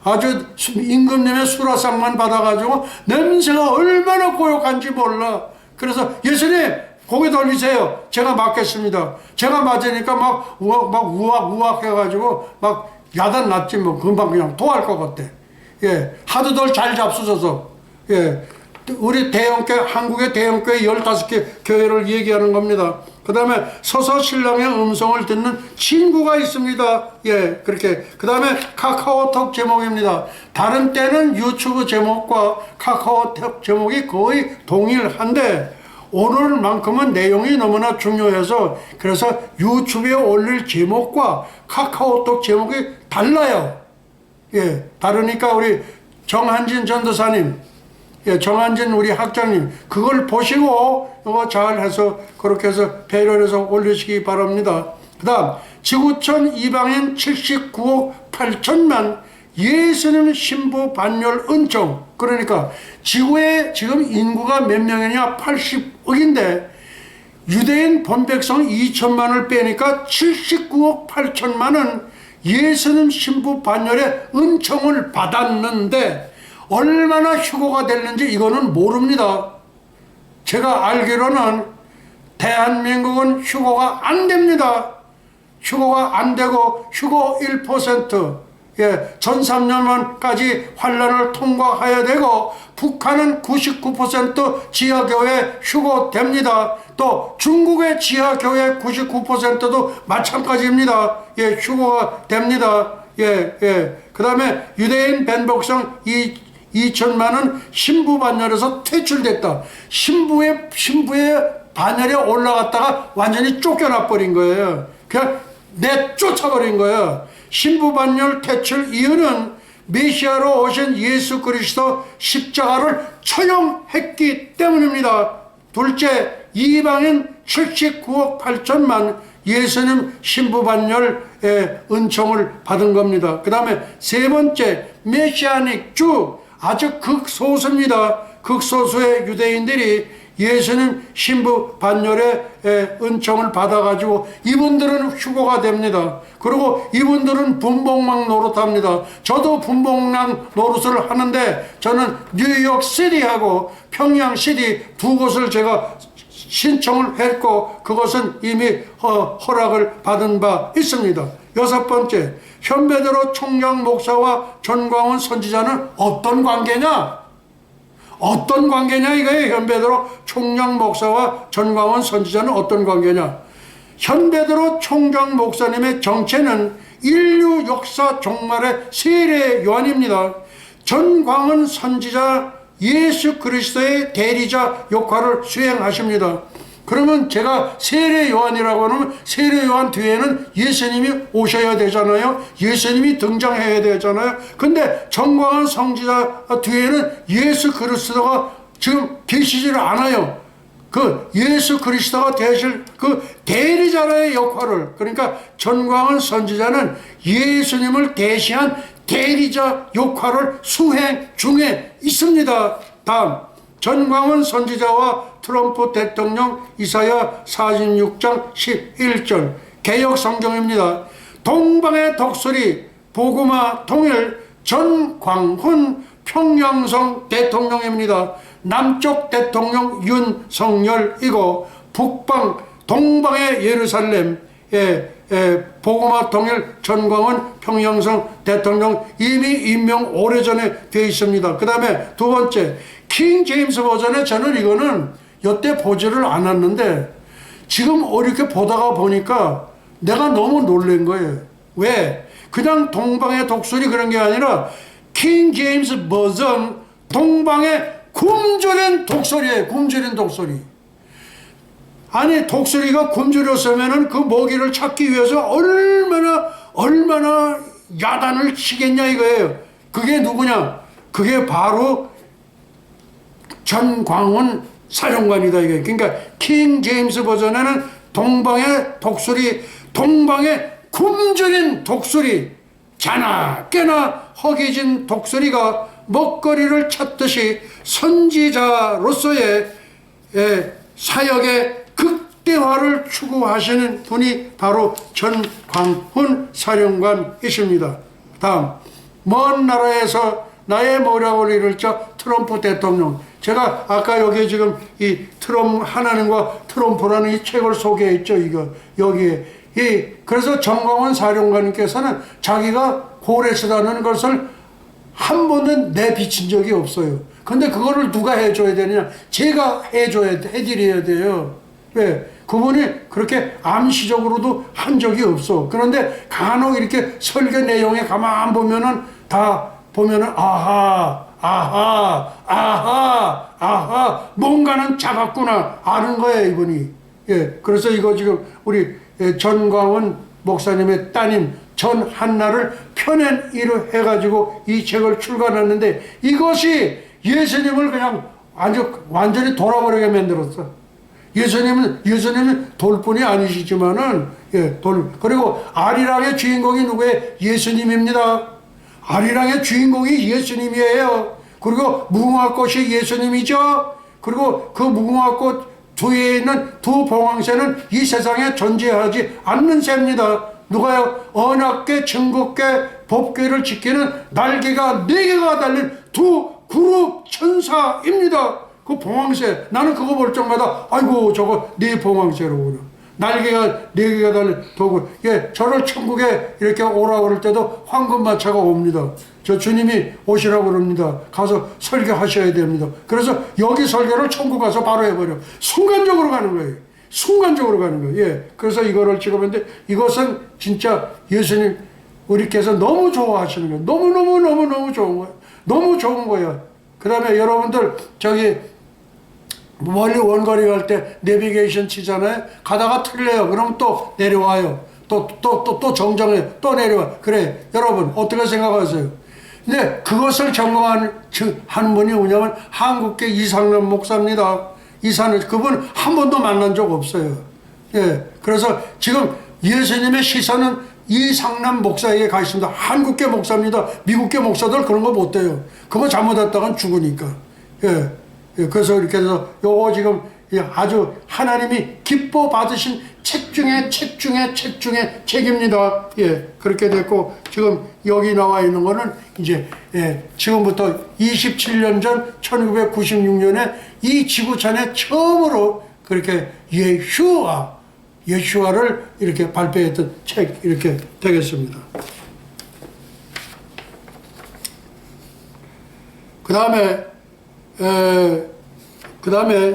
아주 임금님의 수라상만 받아가지고 냄새가 얼마나 고약한지 몰라. 그래서 예수님 고개 돌리세요. 제가 맞겠습니다. 제가 맞으니까 막 우악 해가지고 막 야단 났지 뭐. 금방 그냥 토할 것 같아. 하도들 잘 잡수셔서. 우리 대형교회, 한국의 대형교회 15개 교회를 얘기하는 겁니다. 그 다음에 서서 신랑의 음성을 듣는 친구가 있습니다. 그렇게. 그 다음에 카카오톡 제목입니다. 다른 때는 유튜브 제목과 카카오톡 제목이 거의 동일한데 오늘만큼은 내용이 너무나 중요해서 그래서 유튜브에 올릴 제목과 카카오톡 제목이 달라요. 다르니까 우리 정한진 전도사님, 정한진 우리 학장님 그걸 보시고 이거 잘 해서 그렇게 해서 배려해서 올리시기 바랍니다. 그 다음 지구촌 이방인 79억 8천만 예수님 신부 반열 은총. 그러니까 지구에 지금 인구가 몇 명이냐 80억인데 유대인 본백성 2천만을 빼니까 79억 8천만은 예수님 신부 반열의 은총을 받았는데 얼마나 휴고가 됐는지 이거는 모릅니다. 제가 알기로는 대한민국은 휴고가 안 됩니다. 휴고가 안 되고 휴고 1%, 전 3년만까지 환란을 통과해야 되고 북한은 99% 지하교회 휴고됩니다. 또 중국의 지하교회 99%도 마찬가지입니다. 휴고가 됩니다. 그 다음에 유대인 벤복성 2천만은 신부 반열에서 퇴출됐다. 신부의 반열에 올라갔다가 완전히 쫓겨나 버린 거예요. 그냥 내쫓아버린 거예요. 신부 반열 퇴출 이유는 메시아로 오신 예수 그리스도 십자가를 처형했기 때문입니다. 둘째, 이방인 79억 8천만 예수님 신부 반열의 은총을 받은 겁니다. 그 다음에 세 번째, 메시아닉 주, 아주 극소수입니다. 극소수의 유대인들이 예수님 신부 반열의 은총을 받아가지고 이분들은 휴고가 됩니다. 그리고 이분들은 분봉망 노릇합니다. 저도 분봉망 노릇을 하는데 저는 뉴욕시티하고 평양시티 두 곳을 제가 신청을 했고 그것은 이미 허락을 받은 바 있습니다. 여섯 번째, 현베드로 총장 목사와 전광훈 선지자는 어떤 관계냐? 어떤 관계냐 이거예요. 현베드로 총장 목사와 전광훈 선지자는 어떤 관계냐? 현베드로 총장 목사님의 정체는 인류 역사 종말의 세례 요한입니다. 전광훈 선지자 예수 그리스도의 대리자 역할을 수행하십니다. 그러면 제가 세례 요한이라고 하면 세례 요한 뒤에는 예수님이 오셔야 되잖아요. 예수님이 등장해야 되잖아요. 근데 전광훈 선지자 뒤에는 예수 그리스도가 지금 계시지를 않아요. 그 예수 그리스도가 되실 그 대리자의 역할을, 그러니까 전광훈 선지자는 예수님을 대시한 대리자 역할을 수행 중에 있습니다. 다음, 전광훈 선지자와 트럼프 대통령 이사야 46장 11절 개역 성경입니다. 동방의 독수리 보구마 통일 전광훈 평양성 대통령입니다. 남쪽 대통령 윤석열이고 동방의 예루살렘 보고마 통일 전광훈 평영성 대통령 이미 임명 오래전에 되어 있습니다. 그 다음에 두 번째, 킹 제임스 버전에 저는 이거는 여태 보지를 않았는데 지금 이렇게 보다가 보니까 내가 너무 놀란 거예요. 왜? 그냥 동방의 독수리 그런 게 아니라 킹 제임스 버전 동방의 굶주린 독수리예요. 굶주린 독수리. 아니 독수리가 굶주렸으면은 그 먹이를 찾기 위해서 얼마나 야단을 치겠냐 이거예요. 그게 누구냐? 그게 바로 전광훈 사령관이다 이게. 그러니까 킹 제임스 버전에는 동방의 독수리, 동방의 굶주린 독수리, 자나 깨나 허기진 독수리가 먹거리를 찾듯이 선지자로서의 사역의 극대화를 추구하시는 분이 바로 전광훈 사령관이십니다. 다음, 먼 나라에서 나의 모략을 이룰 자 트럼프 대통령. 제가 아까 여기 지금 이 하나님과 트럼프라는 이 책을 소개했죠. 이거 여기에 그래서 전광훈 사령관님께서는 자기가 고레스라는 것을 한 번은 내비친 적이 없어요. 근데 그거를 누가 해줘야 되느냐? 제가 해드려야 돼요. 왜? 그분이 그렇게 암시적으로도 한 적이 없어. 그런데 간혹 이렇게 설교 내용에 가만 보면은 다 보면은 아하 뭔가는 잡았구나 아는 거예요 이분이. 그래서 이거 지금 우리 전광훈 목사님의 따님 전한나를 펴낸 이로 해가지고 이 책을 출간했는데 이것이 예수님을 그냥 완전히 돌아버리게 만들었어. 예수님은 돌뿐이 아니시지만은 그리고 아리랑의 주인공이 누구예요? 예수님입니다. 아리랑의 주인공이 예수님이에요. 그리고 무궁화꽃이 예수님이죠. 그리고 그 무궁화꽃 뒤에 있는 두 봉황새는 이 세상에 존재하지 않는 새입니다. 누가요? 언약궤, 증거궤, 법궤를 지키는 날개가 4개가 달린 두 그룹 천사입니다. 그 봉황새, 나는 그거 볼 때마다 아이고 저거 네 봉황새로구나. 날개가 4개가 달린 도구. 저를 천국에 이렇게 오라고 그럴 때도 황금마차가 옵니다. 저 주님이 오시라고 그럽니다. 가서 설교하셔야 됩니다. 그래서 여기 설교를 천국 가서 바로 해버려. 순간적으로 가는 거예요. 순간적으로 가는 거예요. 그래서 이거를 찍어봤는데 이것은 진짜 예수님 우리께서 너무 좋아하시는 거예요. 너무 좋은 거예요. 너무 좋은 거예요. 그 다음에 여러분들 저기 멀리 원거리 갈 때 내비게이션 치잖아요. 가다가 틀려요. 그럼 또 내려와요. 또 정정해. 또 내려와. 그래. 여러분 어떻게 생각하세요? 근데 그것을 점검하는 분이 뭐냐면 한국계 이상남 목사입니다. 그분 한 번도 만난 적 없어요. 그래서 지금 예수님의 시선은 이상남 목사에게 가 있습니다. 한국계 목사입니다. 미국계 목사들 그런 거 못 돼요. 그거 잘못했다간 죽으니까. 그래서 이렇게 해서 요거 지금 아주 하나님이 기뻐 받으신 책 중에 책입니다. 그렇게 됐고 지금 여기 나와 있는 거는 이제 지금부터 27년 전 1996년에 이 지구촌에 처음으로 그렇게 예슈아를 이렇게 발표했던 책 이렇게 되겠습니다. 그 다음에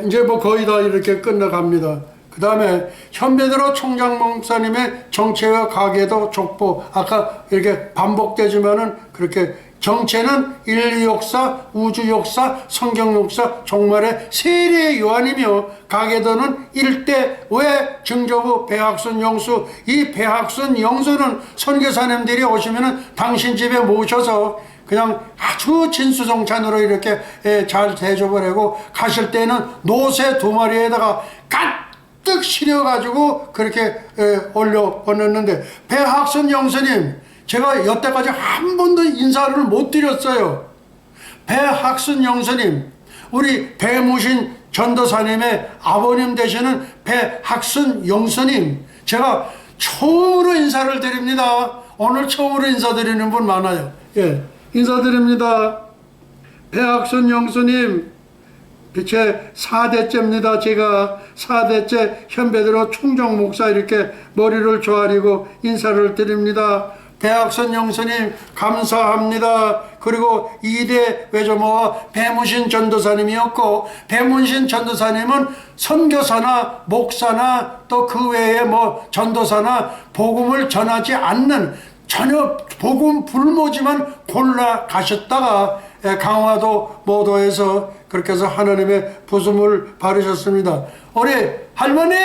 이제 뭐 거의 다 이렇게 끝나갑니다. 그 다음에 현배드로 총장 목사님의 정체와 가계도 족보, 아까 이렇게 반복되지만은 그렇게 정체는 인류 역사, 우주 역사, 성경 역사, 종말의 세례 요한이며 가계도는 일대 왜 증조부 배학순 영수. 이 배학순 영수는 선교사님들이 오시면은 당신 집에 모셔서 그냥 아주 진수성찬으로 이렇게 잘 대접을 하고 가실 때는 노새 2마리에다가 가득 실어가지고 그렇게 올려 보냈는데 배학순 영수님 제가 여태까지 한 번도 인사를 못 드렸어요. 배학순 영수님 우리 배무신 전도사님의 아버님 되시는 배학순 영수님 제가 처음으로 인사를 드립니다. 오늘 처음으로 인사드리는 분 많아요. 인사드립니다. 배학순 영수님 제 4대째입니다. 제가 4대째 현배들어 총정 목사 이렇게 머리를 조아리고 인사를 드립니다. 배학선 영수님 감사합니다. 그리고 2대 외조모와 배문신 전도사님이었고, 배문신 전도사님은 선교사나 목사나 또 그 외에 뭐 전도사나 복음을 전하지 않는 전혀 복음 불모지만 골라 가셨다가 강화도 모도에서 그렇게 해서 하나님의 부름을 받으셨습니다. 우리 할머니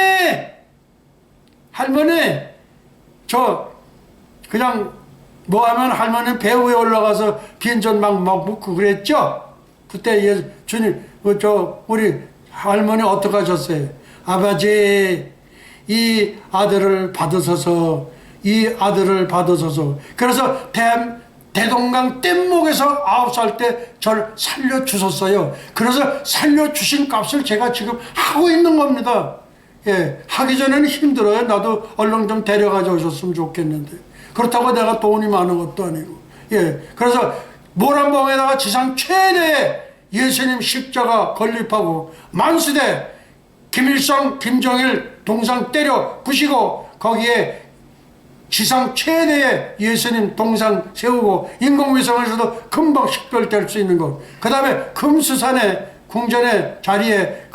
저 그냥 뭐 하면 할머니 배 위에 올라가서 빈전 막 먹고 그랬죠? 그때 주님 우리 할머니 어떻게 하셨어요? 아버지 이 아들을 받으소서, 이 아들을 받으소서. 그래서 대동강 뗏목에서 9살 때 저를 살려주셨어요. 그래서 살려주신 값을 제가 지금 하고 있는 겁니다. 예, 하기 전에는 힘들어요. 나도 얼른 좀 데려가져 오셨으면 좋겠는데. 그렇다고 내가 돈이 많은 것도 아니고. 예, 그래서 모란봉에다가 지상 최대의 예수님 십자가 건립하고 만수대 김일성, 김정일 동상 때려 부시고 거기에 지상 최대의 예수님 동상 세우고 인공위성에서도 금방 식별될 수 있는 것. 그 다음에 금수산에 궁전의 자리에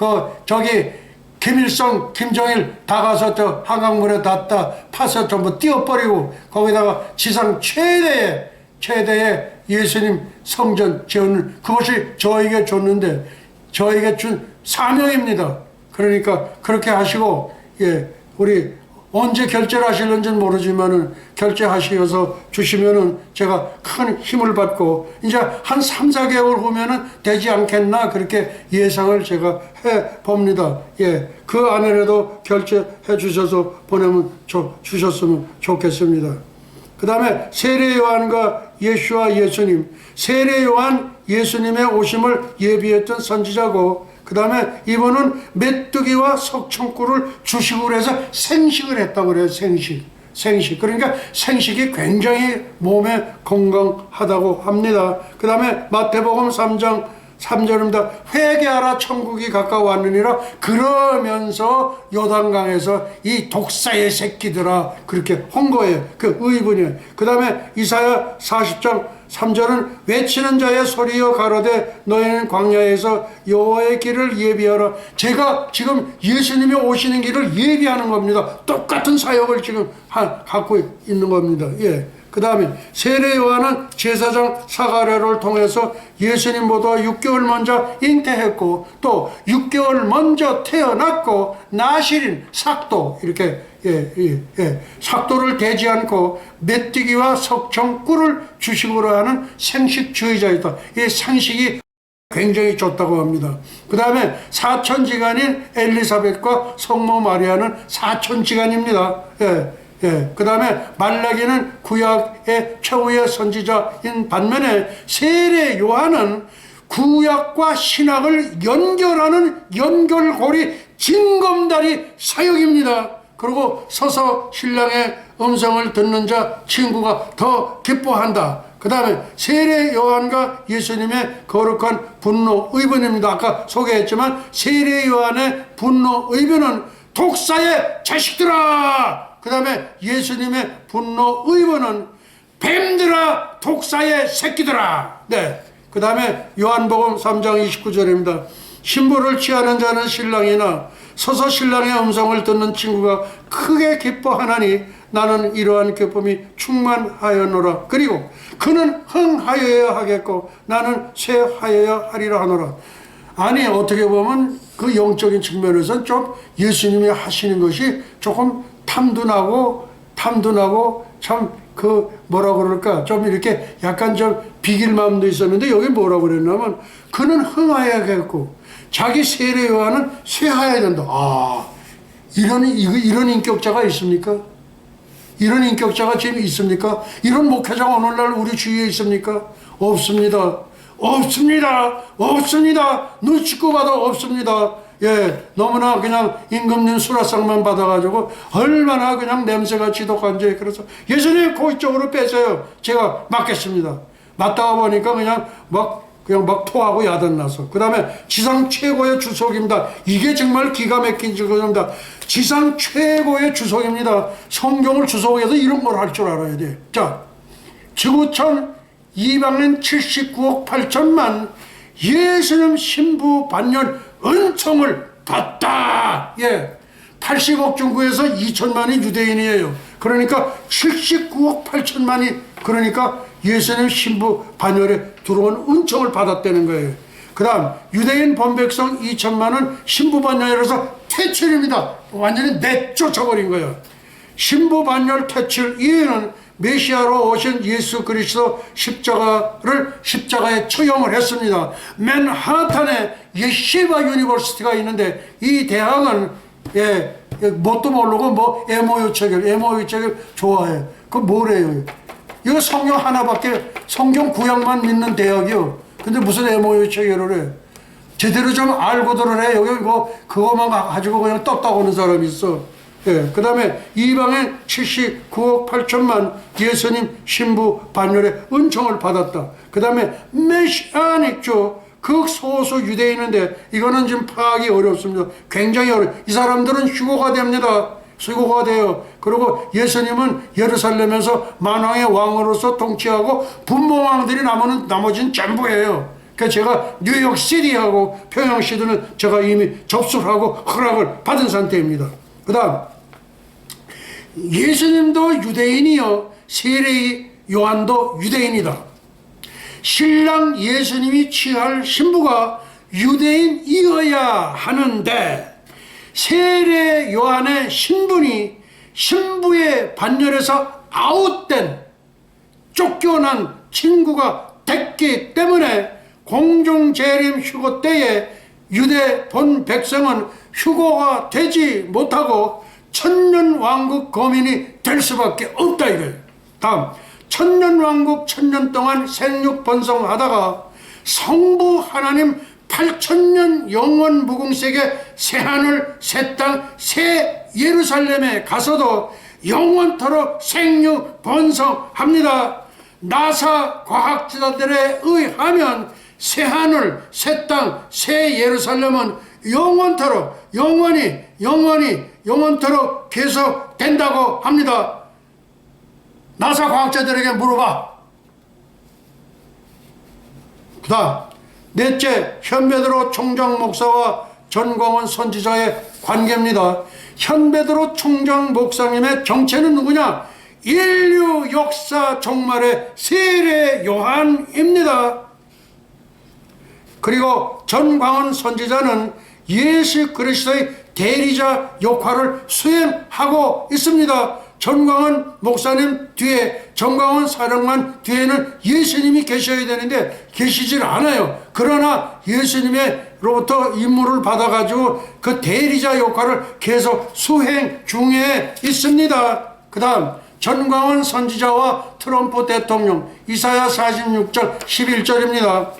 저기 김일성, 김정일 다 가서 저 한강물에 닿다 파서 전부 띄워버리고 거기다가 지상 최대의 예수님 성전 지은 그것이 저에게 줬는데 저에게 준 사명입니다. 그러니까 그렇게 하시고, 예, 우리 언제 결제를 하실는지는 모르지만은 결제하시어서 주시면은 제가 큰 힘을 받고 이제 한 3, 4개월 후면은 되지 않겠나 그렇게 예상을 제가 해 봅니다. 예, 그 안에라도 결제해 주셔서 주셨으면 좋겠습니다. 그 다음에 세례 요한과 예수와 예수님, 세례 요한 예수님의 오심을 예비했던 선지자고, 그 다음에 이분은 메뚜기와 석청꿀을 주식으로 해서 생식을 했다고 그래요. 생식. 그러니까 생식이 굉장히 몸에 건강하다고 합니다. 그 다음에 마태복음 3장 3절입니다. 회개하라 천국이 가까워왔느니라. 그러면서 요단강에서 이 독사의 새끼들아 그렇게 한 거예요. 그 의분이에요. 그 다음에 이사야 40장 3절은 외치는 자의 소리여 가로되 너희는 광야에서 여호와의 길을 예비하라. 제가 지금 예수님이 오시는 길을 예비하는 겁니다. 똑같은 사역을 지금 갖고 있는 겁니다. 예. 그 다음에 세례 요한은 제사장 사가랴를 통해서 예수님보다 6개월 먼저 잉태했고 또 6개월 먼저 태어났고 나실인 삭도 이렇게 삭도를 대지 않고 메뚜기와 석청꿀을 주식으로 하는 생식주의자이다. 이 생식이 굉장히 좋다고 합니다. 그 다음에 사천지간인 엘리사벳과 성모 마리아는 사천지간입니다. 그 다음에 말라기는 구약의 최후의 선지자인 반면에 세례 요한은 구약과 신약을 연결하는 연결고리 징검다리 사역입니다. 그리고 서서 신랑의 음성을 듣는 자 친구가 더 기뻐한다. 그 다음에 세례 요한과 예수님의 거룩한 분노 의변입니다. 아까 소개했지만 세례 요한의 분노 의변은 독사의 자식들아. 그 다음에 예수님의 분노 의원은 뱀들아 독사의 새끼들아. 네. 그 다음에 요한복음 3장 29절입니다. 신부를 취하는 자는 신랑이나 서서 신랑의 음성을 듣는 친구가 크게 기뻐하나니 나는 이러한 기쁨이 충만하였노라. 그리고 그는 흥하여야 하겠고 나는 쇠하여야 하리라 하노라. 아니 어떻게 보면 그 영적인 측면에서는 좀 예수님이 하시는 것이 조금 탐도 나고 참 그 뭐라 그럴까 좀 이렇게 약간 좀 비길 마음도 있었는데 여기 뭐라 그랬냐면 그는 흥하여야겠고 자기 세례 요한은 쇠하여야 된다. 아 이런 인격자가 있습니까? 이런 인격자가 지금 있습니까? 이런 목회자가 오늘날 우리 주위에 있습니까? 없습니다. 눈치고 봐도 없습니다. 예, 너무나 그냥 임금님 수라상만 받아가지고 얼마나 그냥 냄새가 지독한지. 그래서 예수님 그쪽으로 빼세요. 제가 맡겠습니다. 맡다가 보니까 그냥 막 그냥 막 토하고 야단나서. 그 다음에 지상 최고의 주석입니다. 이게 정말 기가 막힌 것입니다. 지상 최고의 주석입니다. 성경을 주석해서 이런 걸 할 줄 알아야 돼. 자, 지구촌 이방인 79억 8천만 예수님 신부 반년 은총을 받다. 예. 80억 중국에서 2천만이 유대인이에요. 그러니까 79억 8천만이 그러니까 예수님 신부 반열에 들어온 은총을 받았다는 거예요. 그 다음 유대인 본백성 2천만은 신부 반열에서 퇴출입니다. 완전히 내쫓아버린 거예요. 신부 반열 퇴출 이유는 메시아로 오신 예수 그리스도 십자가에 처형을 했습니다. 맨하탄에 예시바 유니버시티가 있는데 이 대학은 뭣도 모르고 뭐 MOU 체결 좋아해. 그 뭐래요? 이거 성경 하나밖에 성경 구약만 믿는 대학이요. 근데 무슨 MOU 체결을 해? 제대로 좀 알고들 해. 여기 그거만 가지고 그냥 떴다고 하는 사람이 있어. 예. 그 다음에 이방인 79억 8천만 예수님 신부 반열에 은총을 받았다. 그 다음에 메시아닉죠. 극소수 유대인인데 이거는 지금 파악이 어렵습니다. 굉장히 이 사람들은 휴거가 됩니다. 수고가 돼요. 그리고 예수님은 예루살렘에서 만왕의 왕으로서 통치하고 분봉왕들이 나머지는 전부예요. 그래서 제가 뉴욕시티하고 평양시티는 제가 이미 접수를 하고 허락을 받은 상태입니다. 그 다음 예수님도 유대인이요 세례 요한도 유대인이다. 신랑 예수님이 취할 신부가 유대인이어야 하는데 세례 요한의 신분이 신부의 반열에서 아웃된 쫓겨난 친구가 됐기 때문에 공중재림 휴거 때에 유대 본 백성은 휴거가 되지 못하고 천년왕국 거민이 될 수밖에 없다 이거예요. 다음 천년왕국 천년 동안 생육 번성하다가 성부 하나님 8천년 영원 무궁색의 새하늘 새 땅 새 예루살렘에 가서도 영원토록 생육 번성합니다. 나사 과학자들에 의하면 새하늘 새 땅 새 예루살렘은 영원토록 영원토록 계속된다고 합니다. 나사 과학자들에게 물어봐. 그 다음 넷째, 현베드로 총장 목사와 전광훈 선지자의 관계입니다. 현베드로 총장 목사님의 정체는 누구냐? 인류 역사 종말의 세례 요한입니다. 그리고 전광훈 선지자는 예수 그리스도의 대리자 역할을 수행하고 있습니다. 전광훈 목사님 뒤에, 전광훈 사령관 뒤에는 예수님이 계셔야 되는데 계시질 않아요. 그러나 예수님으로부터 임무를 받아가지고 그 대리자 역할을 계속 수행 중에 있습니다. 그 다음 전광훈 선지자와 트럼프 대통령, 이사야 46절 11절입니다.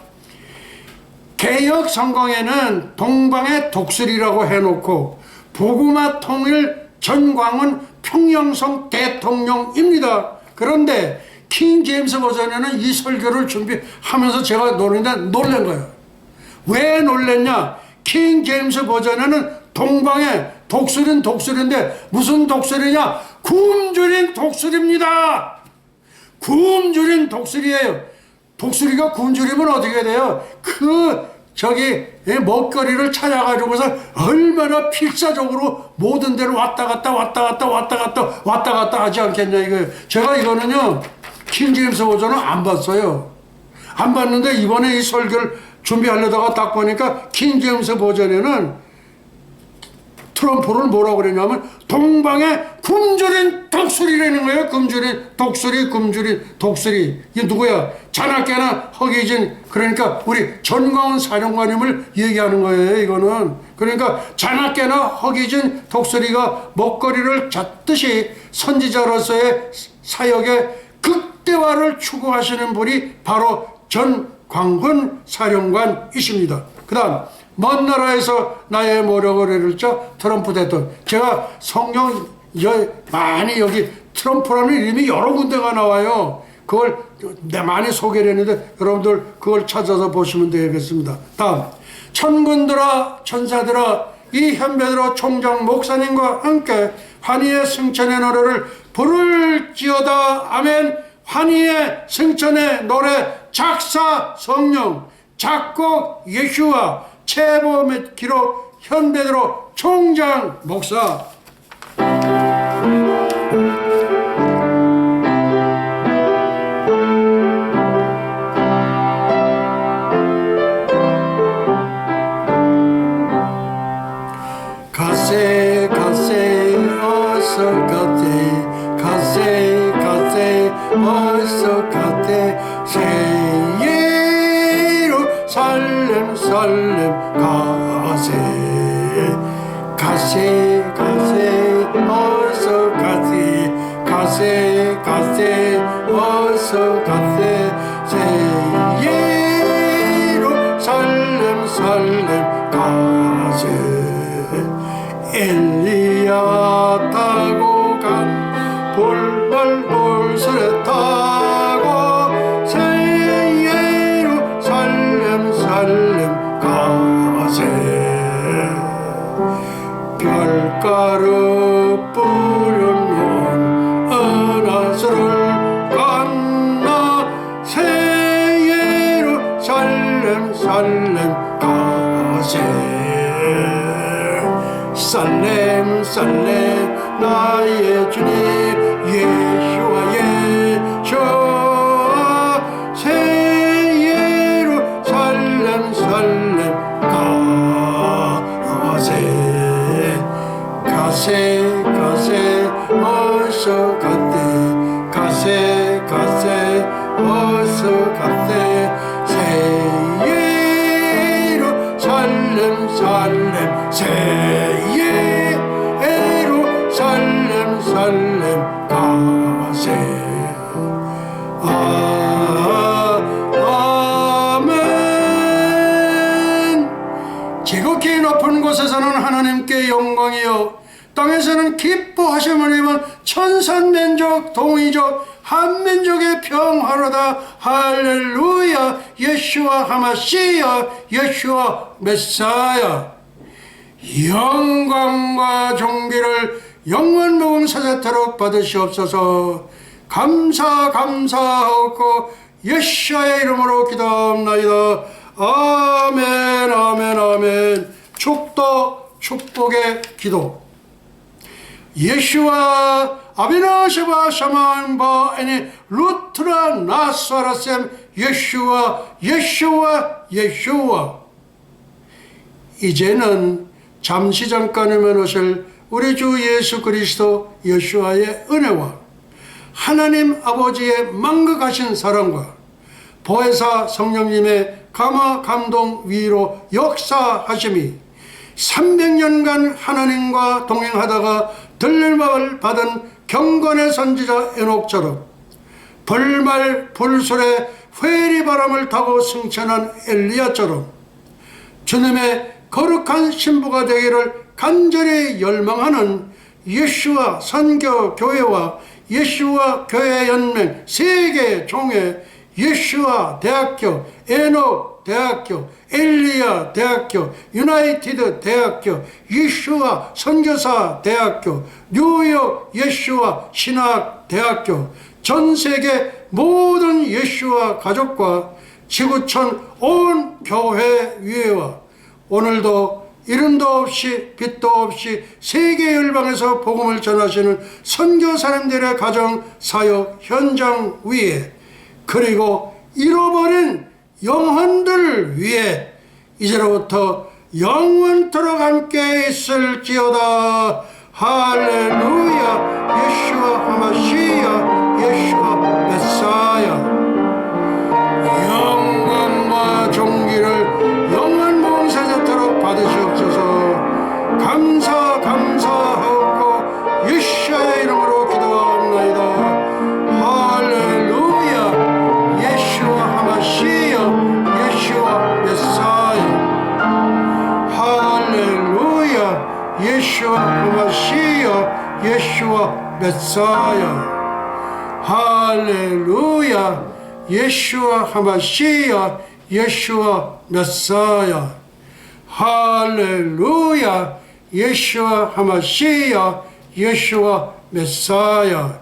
개혁 성경에는 동방의 독수리라고 해놓고 복음화 통일 전광훈 평영성 대통령입니다. 그런데 킹 제임스 버전에는 이 설교를 준비하면서 제가 놀란 거예요. 왜 놀랬냐? 킹 제임스 버전에는 동방의 독수리는 독수리인데 무슨 독수리냐? 굶주린 독수리입니다. 굶주린 독수리예요. 독수리가 굶주리면 어떻게 돼요? 먹거리를 찾아가지고서 얼마나 필사적으로 모든 데를 왔다 갔다 하지 않겠냐 이거예요. 제가 이거는요 킹제임스 버전은 안 봤어요. 안 봤는데 이번에 이 설교를 준비하려다가 딱 보니까 킹제임스 버전에는 트럼프를 뭐라고 그랬냐면 동방의 굶주린 독수리라는 거예요. 굶주린 독수리. 이게 누구야? 자나깨나 허기진, 그러니까 우리 전광훈 사령관님을 얘기하는 거예요. 이거는 그러니까 자나깨나 허기진 독수리가 먹거리를 잡듯이 선지자로서의 사역의 극대화를 추구하시는 분이 바로 전광훈 사령관이십니다. 그 다음 먼 나라에서 나의 모력을 이룰자 트럼프 대통령. 제가 성경 많이 여기 트럼프라는 이름이 여러 군데가 나와요. 그걸 많이 소개를 했는데 여러분들 그걸 찾아서 보시면 되겠습니다. 다음, 천군들아 천사들아 이 현배들아 총장 목사님과 함께 환희의 승천의 노래를 부를지어다. 아멘. 환희의 승천의 노래 작사 성령, 작곡 예슈와, 체보 및 기록 현배들아 총장 목사. 가세 가세 어서 가세 가세 가세 어서 가세 새 예루살렘 살렘 가세 가세 가세 어서 가세 가세 가세 어서 가세 새 예루살렘 살렘 가세 엘리야 타고 간 볼말 볼설에 타고 새 예루살렘 살렘 가세 별가루 뿌려놓은 은하수를 건너 새 예루살렘 살렘 가세 살렘 살렘 나의 주님 예수와 예수와 새 예루살렘 살렘 가세 가세 가세 어서 가세 가세 가세 어서 가세 새 예루살렘 살렘 새 예루살렘 살렘 가세 아멘. 지극히 높은 곳에서는 하나님께 영광이요 땅에서는 기뻐하심을 입은 천산민족 동이족 한민족의 평화로다. 할렐루야. 예수와 하마시야 예수와 메사야. 영광과 존귀를 영원 무궁사자토록 받으시옵소서. 감사하고 예수의 이름으로 기도합나이다. 아멘 아멘 아멘. 축복의 기도. 예수와 아비나시바 샤만바 애니 루트라 나사라셈 예수와 이제는 잠시 잠깐이면 오실 우리 주 예수 그리스도 예수와의 은혜와 하나님 아버지의 만극하신 사랑과 보혜사 성령님의 감화 감동 위로 역사하심이 300년간 하나님과 동행하다가 들림을 받은 경건의 선지자 에녹처럼 벌말 불술에 회리바람을 타고 승천한 엘리야처럼 주님의 거룩한 신부가 되기를 간절히 열망하는 예수와 선교 교회와 예수와 교회 연맹 세계 종회 예수와 대학교 에녹 대학교 엘리야 대학교 유나이티드 대학교 예수와 선교사 대학교 뉴욕 예수와 신학 대학교 전 세계 모든 예수와 가족과 지구촌 온 교회 위에와 오늘도 이름도 없이 빛도 없이 세계 열방에서 복음을 전하시는 선교사님들의 가정 사역 현장 위에 그리고 잃어버린 영혼들을 위해 이제로부터 영원토록 함께 있을지어다. 할렐루야. 예수와 하마시야 예수와 메사야. 영광과 존귀를 영원 봉사자토록 받으시옵소서. 감사하고 예수의 이름으로 기도합니다. 할렐루야. 예수와 하마시야 예수와 메사야. 할렐루야. 예수와 하마시야 예수와 메사야. 할렐루야 예슈아 하마시야 예슈아 메사야 할렐루야 예슈아 하마시야 예슈아 메사야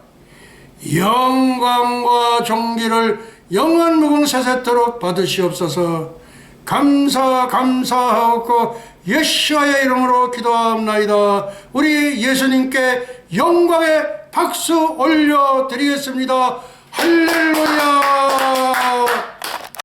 영광과 존귀를 영원 무궁세세토록 받으시옵소서. 감사하옵고 예수와의 이름으로 기도합나이다. 우리 예수님께 영광의 박수 올려드리겠습니다. 할렐루야.